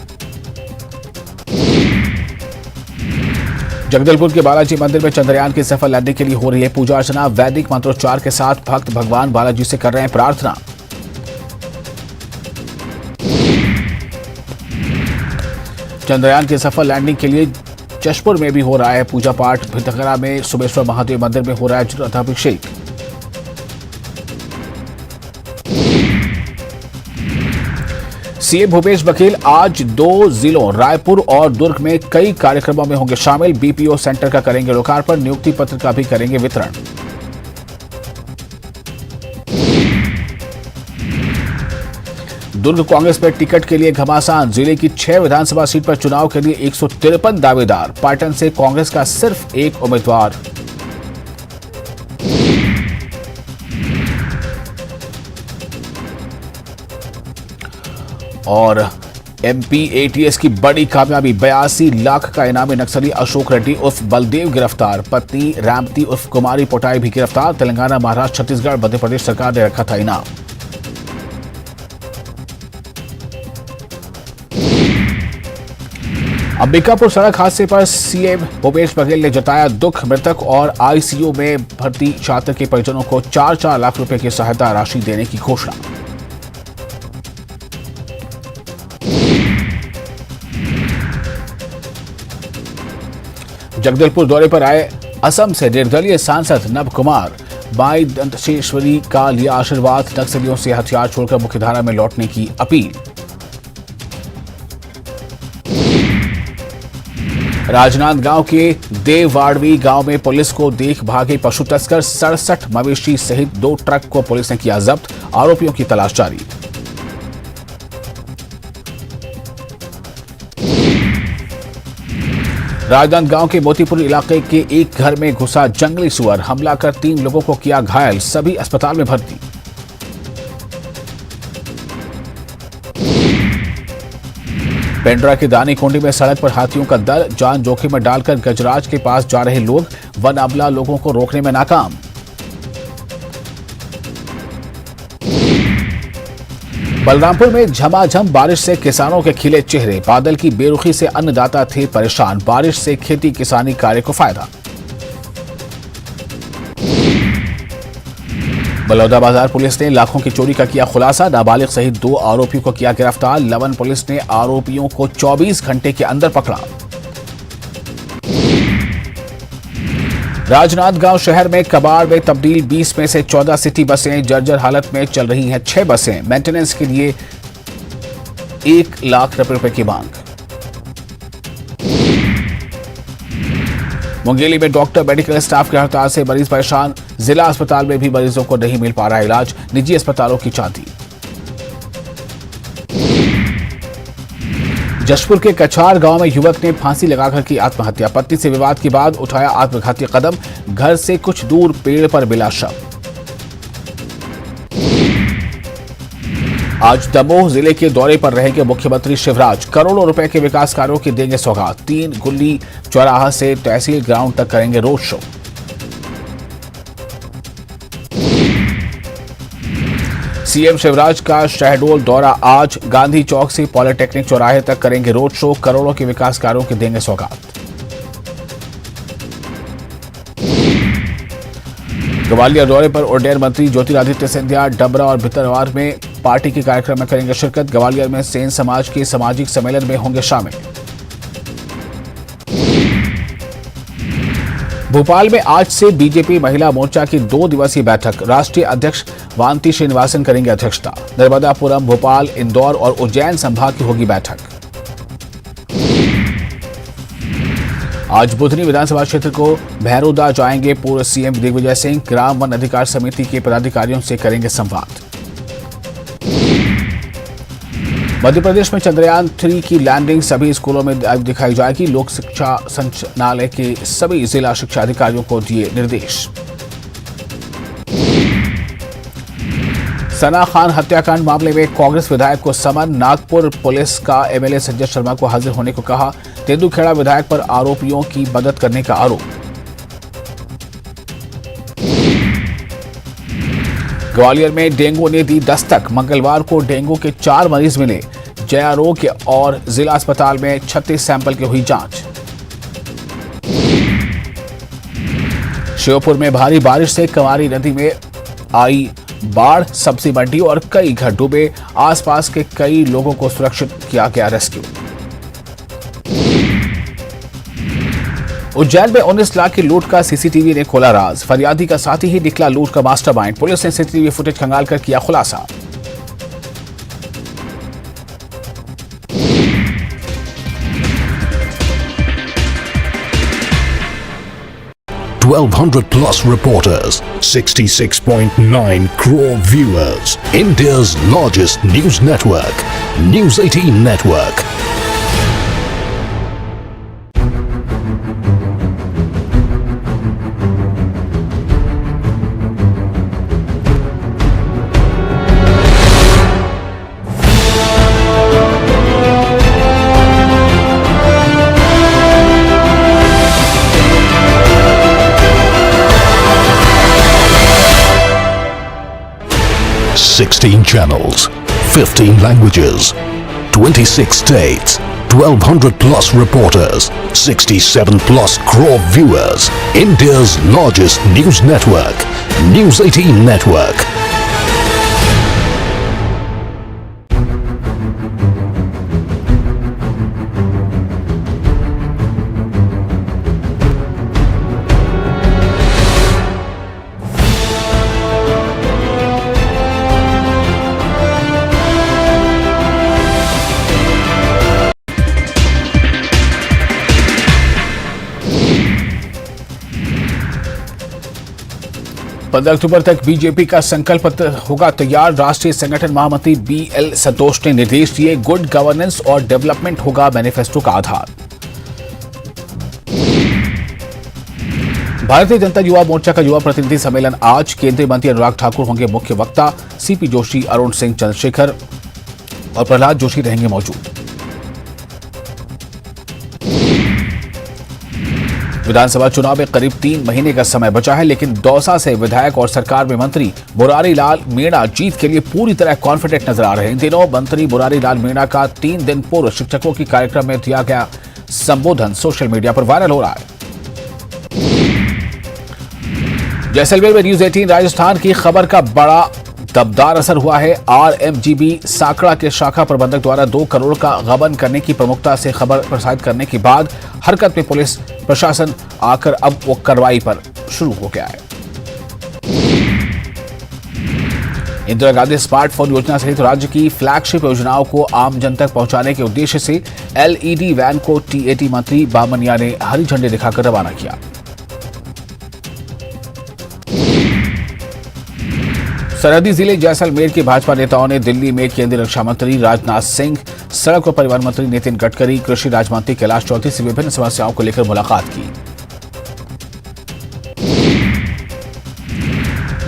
S1: जगदलपुर के बालाजी मंदिर में चंद्रयान की सफल लैंडिंग के लिए हो रही है पूजा अर्चना। वैदिक मंत्रोच्चार के साथ भक्त भगवान बालाजी से कर रहे हैं प्रार्थना। चंद्रयान की सफल लैंडिंग के लिए जशपुर में भी हो रहा है पूजा पाठ। भितखरा में सुमेश्वर महादेव मंदिर में हो रहा है जलाभिषेक। सीएम भूपेश बघेल आज 2 जिलों रायपुर और दुर्ग में कई कार्यक्रमों में होंगे शामिल। बीपीओ सेंटर का करेंगे लोकार्पण। नियुक्ति पत्र का भी करेंगे वितरण। दुर्ग कांग्रेस में टिकट के लिए घमासान। जिले की 6 विधानसभा सीट पर चुनाव के लिए 153 दावेदार। पाटन से कांग्रेस का सिर्फ एक उम्मीदवार। और एमपी एटीएस की बड़ी कामयाबी। 82 लाख का इनामी नक्सली अशोक रेड्डी उर्फ बलदेव गिरफ्तार। पत्नी रामती उर्फ कुमारी पोटाई भी गिरफ्तार। तेलंगाना, महाराष्ट्र, छत्तीसगढ़, मध्य प्रदेश सरकार ने रखा था इनाम। अंबिकापुर सड़क हादसे पर सीएम भूपेश बघेल ने जताया दुख। मृतक और आईसीयू में भर्ती छात्र के परिजनों को 4-4 लाख रुपए की सहायता राशि देने की घोषणा। जगदलपुर दौरे पर आए असम से निर्दलीय सांसद नव कुमार। माई दंतेश्वरी का लिया आशीर्वाद। नक्सलियों से हथियार छोड़कर मुख्यधारा में लौटने की अपील। राजनांदगांव के देववाड़वी गांव में पुलिस को देख भागे पशु तस्कर। 67 मवेशी सहित 2 ट्रक को पुलिस ने किया जब्त। आरोपियों की तलाश जारी। राजनांदगांव के मोतीपुर इलाके के एक घर में घुसा जंगली सुअर। हमला कर 3 लोगों को किया घायल। सभी अस्पताल में भर्ती। पेंड्रा के दानी कुंडी में सड़क पर हाथियों का दल। जान जोखिम में डालकर गजराज के पास जा रहे लोग। वन अमला लोगों को रोकने में नाकाम। बलरामपुर में झमाझम बारिश से किसानों के खिले चेहरे। बादल की बेरुखी से अन्नदाता थे परेशान। बारिश से खेती किसानी कार्य को फायदा। बलौदाबाजार पुलिस ने लाखों की चोरी का किया खुलासा। नाबालिग सहित 2 आरोपियों को किया गिरफ्तार। लवन पुलिस ने आरोपियों को 24 घंटे के अंदर पकड़ा। राजनांदगांव शहर में कबाड़ में तब्दील। 20 में से 14 सिटी बसें जर्जर हालत में चल रही हैं। 6 बसें। मेंटेनेंस के लिए 1 लाख रुपए की मांग। मुंगेली में डॉक्टर मेडिकल स्टाफ की हड़ताल से मरीज परेशान। जिला अस्पताल में भी मरीजों को नहीं मिल पा रहा इलाज। निजी अस्पतालों की चांदी। जशपुर के कछार गांव में युवक ने फांसी लगाकर की आत्महत्या। पत्नी से विवाद के बाद उठाया आत्मघाती कदम। घर से कुछ दूर पेड़ पर मिला शव। आज दमोह जिले के दौरे पर रहेंगे मुख्यमंत्री शिवराज। करोड़ों रुपए के विकास कार्यों की देंगे सौगात। 3 गुल्ली चौराहा से तहसील ग्राउंड तक करेंगे रोड शो। सीएम शिवराज का शहडोल दौरा आज। गांधी चौक से पॉलिटेक्निक चौराहे तक करेंगे रोड शो। करोड़ों के विकास कार्यों की देंगे सौगात। ग्वालियर दौरे पर उड्डयन मंत्री ज्योतिरादित्य सिंधिया डबरा और भितरवार में पार्टी के कार्यक्रम में करेंगे शिरकत। ग्वालियर में सेन समाज के सामाजिक सम्मेलन में होंगे शामिल। भोपाल में आज से बीजेपी महिला मोर्चा की 2 दिवसीय बैठक। राष्ट्रीय अध्यक्ष वांती श्रीनिवासन करेंगे अध्यक्षता। नर्मदापुरम, भोपाल, इंदौर और उज्जैन संभाग की होगी बैठक। आज बुधनी विधानसभा क्षेत्र को भैरोदा जाएंगे पूर्व सीएम दिग्विजय सिंह। ग्राम वन अधिकार समिति के पदाधिकारियों से करेंगे संवाद। मध्य प्रदेश में चंद्रयान 3 की लैंडिंग सभी स्कूलों में दिखाई जाएगी। लोक शिक्षा संचालनालय के सभी जिला शिक्षा अधिकारियों को दिए निर्देश। सना खान हत्याकांड मामले में कांग्रेस विधायक को समन। नागपुर पुलिस का एमएलए संजय शर्मा को हाजिर होने को कहा। तेंदुखेड़ा विधायक पर आरोपियों की मदद करने का आरोप। ग्वालियर में डेंगू ने दी दस्तक। मंगलवार को डेंगू के 4 मरीज मिले। जयारोग्य और जिला अस्पताल में 36 सैंपल की हुई जांच। श्योपुर में भारी बारिश से कंवारी नदी में आई बाढ़, सब्जी मंडी और कई घर डूबे। आसपास के कई लोगों को सुरक्षित किया गया रेस्क्यू। उज्जैन में 19 लाख की लूट का सीसीटीवी ने खोला राज। फरियादी का साथी ही निकला लूट का मास्टरमाइंड। पुलिस ने सीसीटीवी फुटेज खंगालकर किया खुलासा।
S6: +1,200 reporters, 66.9 crore viewers. India's largest news network, News 18 Network. Sixteen channels, 15 languages, 26 states, 1,200+ reporters, 67+ crore viewers. India's largest news network, News 18 Network.
S1: अक्टूबर तक बीजेपी का संकल्प पत्र होगा तैयार। राष्ट्रीय संगठन महामंत्री BL संतोष ने निर्देश दिए। गुड गवर्नेंस और डेवलपमेंट होगा मैनिफेस्टो का आधार। भारतीय जनता युवा मोर्चा का युवा प्रतिनिधि सम्मेलन आज। केंद्रीय मंत्री अनुराग ठाकुर होंगे मुख्य वक्ता। CP जोशी, अरुण सिंह, चंद्रशेखर और प्रहलाद जोशी रहेंगे मौजूद। विधानसभा चुनाव में करीब 3 महीने का समय बचा है, लेकिन दौसा से विधायक और सरकार में मंत्री मुरारी लाल मीणा जीत के लिए पूरी तरह कॉन्फिडेंट नजर आ रहे हैं। इन दिनों मंत्री मुरारी लाल मीणा का 3 दिन पूर्व शिक्षकों की कार्यक्रम में दिया गया संबोधन सोशल मीडिया पर वायरल हो रहा है। जैसलमेर में न्यूज 18 राजस्थान की खबर का बड़ा दबदार असर हुआ है। RMGB साकड़ा के शाखा प्रबंधक द्वारा 2 करोड़ का गबन करने की प्रमुखता से खबर प्रसारित करने के बाद हरकत में पुलिस प्रशासन आकर अब वो कार्रवाई पर शुरू हो गया है। इंदिरा गांधी स्मार्टफोन योजना सहित राज्य की फ्लैगशिप योजनाओं को आम जन तक पहुंचाने के उद्देश्य से LED वैन को TAT मंत्री बामनिया ने हरी झंडी दिखाकर रवाना किया। सरहदी जिले जैसलमेर के भाजपा नेताओं ने दिल्ली में केंद्रीय रक्षा मंत्री राजनाथ सिंह, सड़क और परिवहन मंत्री नितिन गडकरी, कृषि राज्य मंत्री कैलाश चौधरी से विभिन्न समस्याओं को लेकर मुलाकात की।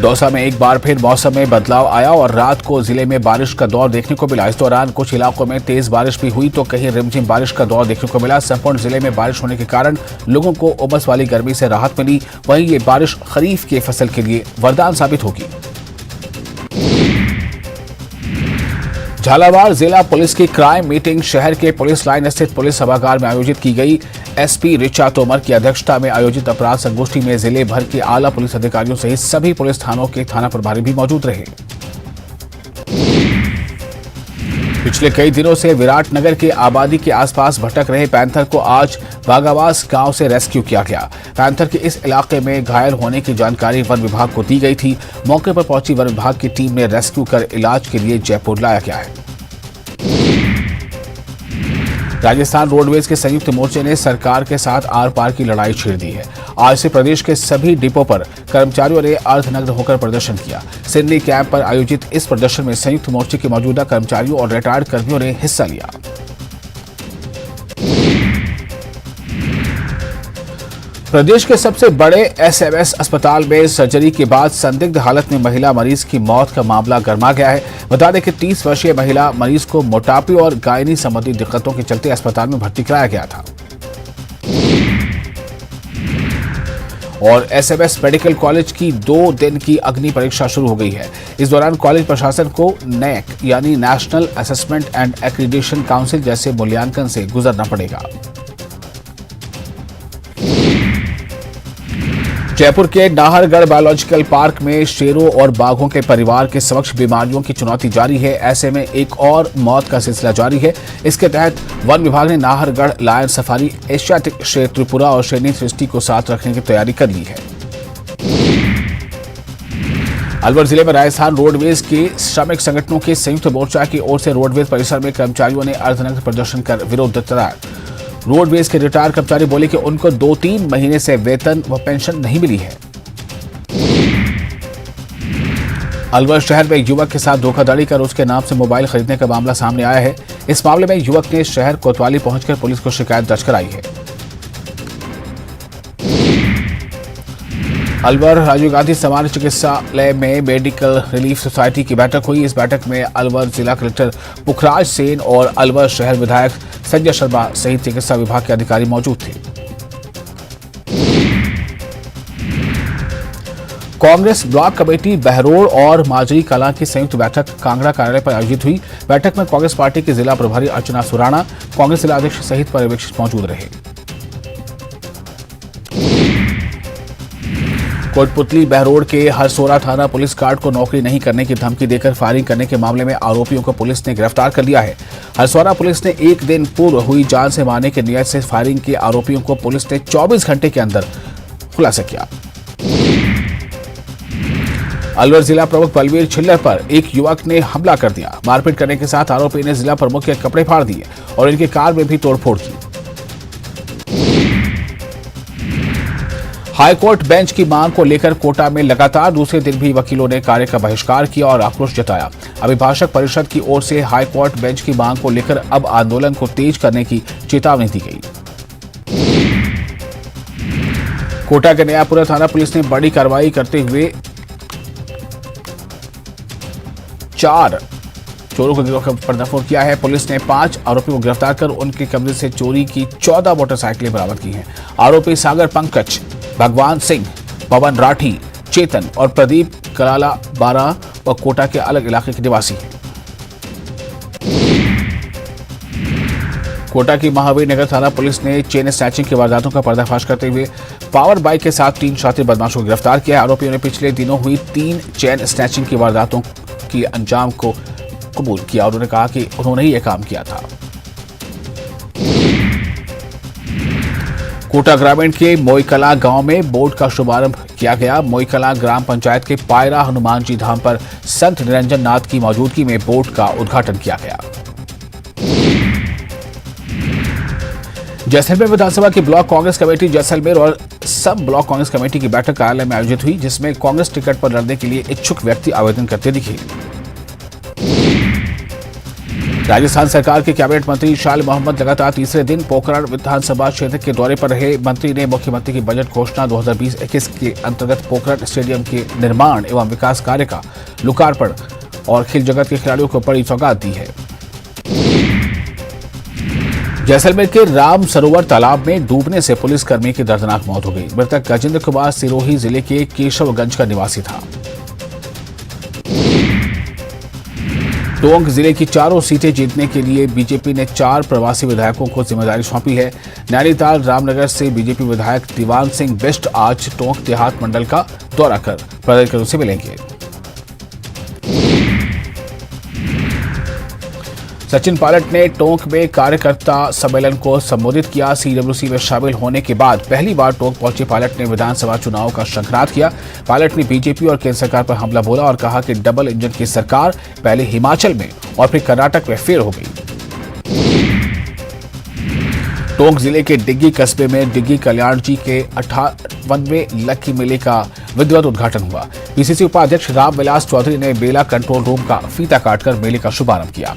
S1: दौसा में एक बार फिर मौसम में बदलाव आया और रात को जिले में बारिश का दौर देखने को मिला। इस दौरान कुछ इलाकों में तेज बारिश भी हुई तो कहीं रिमझिम बारिश का दौर देखने को मिला। संपूर्ण जिले में बारिश होने के कारण लोगों को उमस वाली गर्मी से राहत मिली। वहीं ये बारिश खरीफ की फसल के लिए वरदान साबित होगी। झालावाड़ जिला पुलिस की क्राइम मीटिंग शहर के पुलिस लाइन स्थित पुलिस सभागार में आयोजित की गई। SP ऋचा तोमर की अध्यक्षता में आयोजित अपराध संगोष्ठी में जिले भर के आला पुलिस अधिकारियों सहित सभी पुलिस थानों के थाना प्रभारी भी मौजूद रहे। पिछले कई दिनों से विराटनगर के आबादी के आसपास भटक रहे पैंथर को आज बागावास गांव से रेस्क्यू किया गया। पैंथर के इस इलाके में घायल होने की जानकारी वन विभाग को दी गई थी। मौके पर पहुंची वन विभाग की टीम ने रेस्क्यू कर इलाज के लिए जयपुर लाया गया है। राजस्थान रोडवेज के संयुक्त मोर्चे ने सरकार के साथ आर पार की लड़ाई छेड़ दी है। आज से प्रदेश के सभी डिपो पर कर्मचारियों ने अर्धनग्न होकर प्रदर्शन किया। सिडनी कैंप पर आयोजित इस प्रदर्शन में संयुक्त मोर्चे के मौजूदा कर्मचारियों और रिटायर्ड कर्मियों ने हिस्सा लिया। प्रदेश के सबसे बड़े SMS अस्पताल में सर्जरी के बाद संदिग्ध हालत में महिला मरीज की मौत का मामला गर्मा गया है। बता दें कि 30 वर्षीय महिला मरीज को मोटापे और गायनी संबंधी दिक्कतों के चलते अस्पताल में भर्ती कराया गया था। और एसएमएस मेडिकल कॉलेज की 2 दिन की अग्नि परीक्षा शुरू हो गई है। इस दौरान कॉलेज प्रशासन को नैक यानी national assessment and accreditation council जैसे मूल्यांकन से गुजरना पड़ेगा। जयपुर के नाहरगढ़ बायोलॉजिकल पार्क में शेरों और बाघों के परिवार के समक्ष बीमारियों की चुनौती जारी है। ऐसे में एक और मौत का सिलसिला जारी है। इसके तहत वन विभाग ने नाहरगढ़ लायन सफारी, एशियाटिक शेर त्रिपुरा और शेरनी सृष्टि को साथ रखने की तैयारी कर ली है। अलवर जिले में राजस्थान रोडवेज के श्रमिक संगठनों के संयुक्त मोर्चा की ओर से रोडवेज परिसर में कर्मचारियों ने अर्धनग्न प्रदर्शन कर विरोध जताया। रोडवेज के रिटायर्ड कर्मचारी बोले कि उनको 2-3 महीने से वेतन व पेंशन नहीं मिली है। अलवर शहर में युवक के साथ धोखाधड़ी कर उसके नाम से मोबाइल खरीदने का मामला सामने आया है। इस मामले में युवक ने शहर कोतवाली पहुंचकर पुलिस को शिकायत दर्ज कराई है। अलवर राजीव गांधी सामान्य चिकित्सालय में मेडिकल रिलीफ सोसाइटी की बैठक हुई। इस बैठक में अलवर जिला कलेक्टर पुखराज सेन और अलवर शहर विधायक संजय शर्मा सहित चिकित्सा विभाग के अधिकारी मौजूद थे। कांग्रेस ब्लॉक कमेटी बहरोड़ और माजरी कलां की संयुक्त बैठक कांगड़ा कार्यालय पर आयोजित हुई। बैठक में कांग्रेस पार्टी के जिला प्रभारी अर्चना सुराणा, कांग्रेस जिला अध्यक्ष सहित पर्यवेक्षक मौजूद रहे। कोटपुतली बहरोड़ के हरसोरा थाना पुलिस गार्ड को नौकरी नहीं करने की धमकी देकर फायरिंग करने के मामले में आरोपियों को पुलिस ने गिरफ्तार कर लिया है। हरसोरा पुलिस ने 1 दिन पूर्व हुई जान से मारने की नियत से फायरिंग के आरोपियों को पुलिस ने 24 घंटे के अंदर खुलासा किया। अलवर जिला प्रमुख बलवीर छिल्लर पर एक युवक ने हमला कर दिया। मारपीट करने के साथ आरोपी ने जिला प्रमुख के कपड़े फाड़ दिए और इनकी कार में भी तोड़फोड़ की। हाईकोर्ट बेंच की मांग को लेकर कोटा में लगातार दूसरे दिन भी वकीलों ने कार्य का बहिष्कार किया और आक्रोश जताया। अभिभाषक परिषद की ओर से हाईकोर्ट बेंच की मांग को लेकर अब आंदोलन को तेज करने की चेतावनी दी गई। कोटा के नयापुरा थाना पुलिस ने बड़ी कार्रवाई करते हुए 4 चोरों को गिरफ्तार कर पर्दाफाश किया है। पुलिस ने 5 आरोपियों को गिरफ्तार कर उनके कब्जे से चोरी की 14 मोटरसाइकिलें बरामद की हैं। आरोपी सागर पंकज, भगवान सिंह, पवन राठी, चेतन और प्रदीप कलाला 12 व कोटा के अलग इलाके के निवासी हैं। कोटा की महावीर नगर थाना पुलिस ने चेन स्नैचिंग की वारदातों का पर्दाफाश करते हुए पावर बाइक के साथ 3 शातिर बदमाशों को गिरफ्तार किया। आरोपियों ने पिछले दिनों हुई 3 चेन स्नैचिंग की वारदातों की अंजाम को कबूल किया और उन्होंने कहा कि उन्होंने ही यह काम किया था। कोटा ग्रामीण के मोईकला गांव में बोट का शुभारंभ किया गया। मोईकला ग्राम पंचायत के पायरा हनुमान जी धाम पर संत निरंजन नाथ की मौजूदगी में बोट का उद्घाटन किया गया। जैसलमेर विधानसभा की ब्लॉक कांग्रेस कमेटी जैसलमेर और सब ब्लॉक कांग्रेस कमेटी की बैठक कार्यालय में आयोजित हुई, जिसमें कांग्रेस टिकट पर लड़ने के लिए इच्छुक व्यक्ति आवेदन करते दिखे। राजस्थान सरकार के कैबिनेट मंत्री शाल मोहम्मद लगातार तीसरे दिन पोखरण विधानसभा क्षेत्र के दौरे पर रहे। मंत्री ने मुख्यमंत्री की बजट घोषणा 2020-21 के अंतर्गत पोखरण स्टेडियम के निर्माण एवं विकास कार्य का लोकार्पण और खेल जगत के खिलाड़ियों को बड़ी सौगात दी है। जैसलमेर के राम सरोवर तालाब में डूबने से पुलिसकर्मी की दर्दनाक मौत हो गई। मृतक गजेंद्र कुमार सिरोही जिले के केशवगंज का निवासी था। टोंक जिले की 4 सीटें जीतने के लिए बीजेपी ने 4 प्रवासी विधायकों को जिम्मेदारी सौंपी है। नैनीताल रामनगर से बीजेपी विधायक दीवान सिंह बिष्ट आज टोंक देहात मंडल का दौरा कर पदाधिकारियों से मिलेंगे। सचिन पायलट ने टोंक में कार्यकर्ता सम्मेलन को संबोधित किया। सीडब्ल्यूसी में शामिल होने के बाद पहली बार टोंक पहुंचे पायलट ने विधानसभा चुनाव का शंखनाद किया। पायलट ने बीजेपी और केंद्र सरकार पर हमला बोला और कहा कि डबल इंजन की सरकार पहले हिमाचल में और फिर कर्नाटक में फेल हो गई। टोंक जिले के डिग्गी कस्बे में डिग्गी कल्याण जी के 58वें लक्की मेले का विधिवत उद्घाटन हुआ। पीसीसी उपाध्यक्ष रामविलास चौधरी ने मेला कंट्रोल रूम का फीता काटकर मेले का शुभारंभ किया।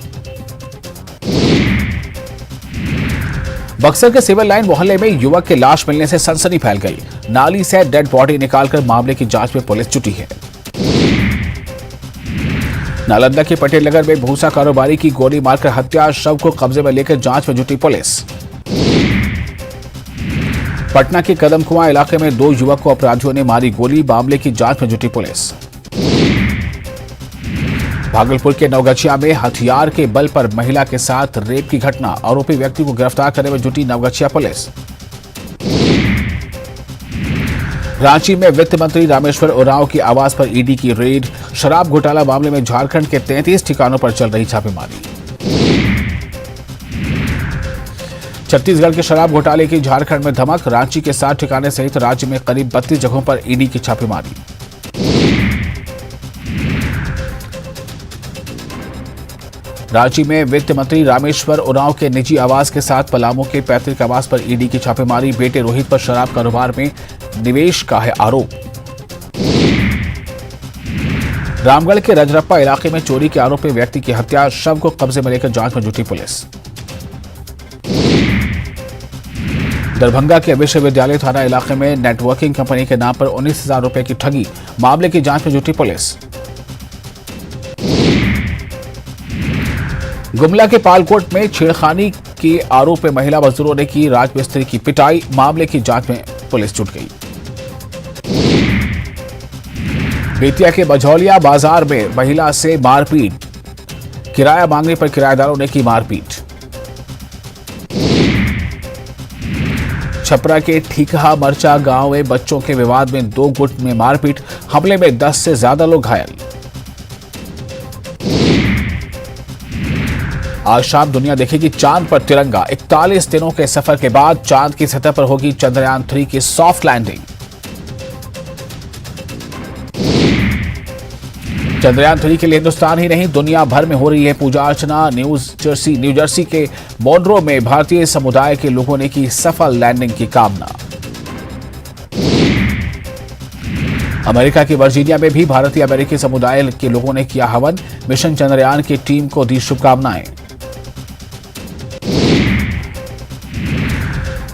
S1: बक्सर के सिविल लाइन मोहल्ले में युवक के लाश मिलने से सनसनी फैल गई। नाली से डेड बॉडी निकालकर मामले की जांच में पुलिस जुटी है। नालंदा के पटेल नगर में भूसा कारोबारी की गोली मारकर हत्या, शव को कब्जे में लेकर जांच में जुटी पुलिस। पटना के कदम कुआं इलाके में 2 युवक को अपराधियों ने मारी गोली, मामले की जांच में जुटी पुलिस। भागलपुर के नवगछिया में हथियार के बल पर महिला के साथ रेप की घटना, आरोपी व्यक्ति को गिरफ्तार करने में जुटी नवगछिया पुलिस। रांची में वित्त मंत्री रामेश्वर उरांव की आवास पर ईडी की रेड, शराब घोटाला मामले में झारखंड के 33 ठिकानों पर चल रही छापेमारी। छत्तीसगढ़ के शराब घोटाले की झारखंड में धमक, रांची के 7 ठिकाने सहित राज्य में करीब 32 जगहों पर ईडी की छापेमारी। रांची में वित्त मंत्री रामेश्वर उरांव के निजी आवास के साथ पलामू के पैतृक आवास पर ईडी की छापेमारी, बेटे रोहित पर शराब कारोबार में निवेश का है आरोप। रामगढ़ के रजरप्पा इलाके में चोरी के आरोप में व्यक्ति की हत्या, शव को कब्जे में लेकर जांच में जुटी पुलिस। दरभंगा के विश्वविद्यालय थाना इलाके में नेटवर्किंग कंपनी के नाम पर 19,000 रुपए की ठगी, मामले की जांच में जुटी पुलिस। गुमला के पालकोट में छेड़खानी के आरोप में महिला मजदूरों ने की राजमिस्त्री की पिटाई, मामले की जांच में पुलिस जुट गई। बेतिया के बझौलिया बाजार में महिला से मारपीट, किराया मांगने पर किराएदारों ने की मारपीट। छपरा के ठीकहा मरचा गांव में बच्चों के विवाद में 2 गुट में मारपीट, हमले में 10 से ज्यादा लोग घायल। आज शाम दुनिया देखेगी चांद पर तिरंगा, 41 दिनों के सफर के बाद चांद की सतह पर होगी चंद्रयान 3 की सॉफ्ट लैंडिंग। चंद्रयान 3 के लिए हिंदुस्तान ही नहीं दुनिया भर में हो रही है पूजा अर्चना। न्यू जर्सी के मोनरो में भारतीय समुदाय के लोगों ने की सफल लैंडिंग की कामना। अमेरिका की वर्जीनिया में भी भारतीय अमेरिकी समुदाय के लोगों ने किया हवन, मिशन चंद्रयान की टीम को दी शुभकामनाएं।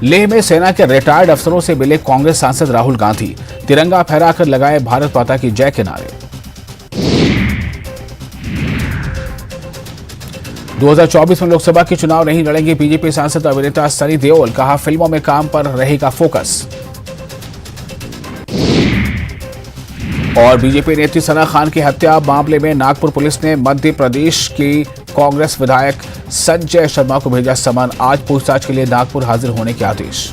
S1: लेह में सेना के रिटायर्ड अफसरों से मिले कांग्रेस सांसद राहुल गांधी, तिरंगा फहराकर लगाए भारत माता की जय के नारे। 2024 में लोकसभा के चुनाव नहीं लड़ेंगे बीजेपी सांसद अभिनेता सनी देओल, कहा फिल्मों में काम पर रहेगा फोकस। और बीजेपी नेत्री सना खान की हत्या मामले में नागपुर पुलिस ने मध्य प्रदेश के कांग्रेस विधायक संजय शर्मा को भेजा समन, आज पूछताछ के लिए नागपुर हाजिर होने के आदेश।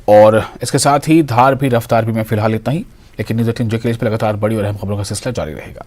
S1: और इसके साथ ही धार भी रफ्तार भी में फिलहाल इतना ही, लेकिन न्यूज़ 18 जे के लिए लगातार बड़ी और अहम खबरों का सिलसिला जारी रहेगा।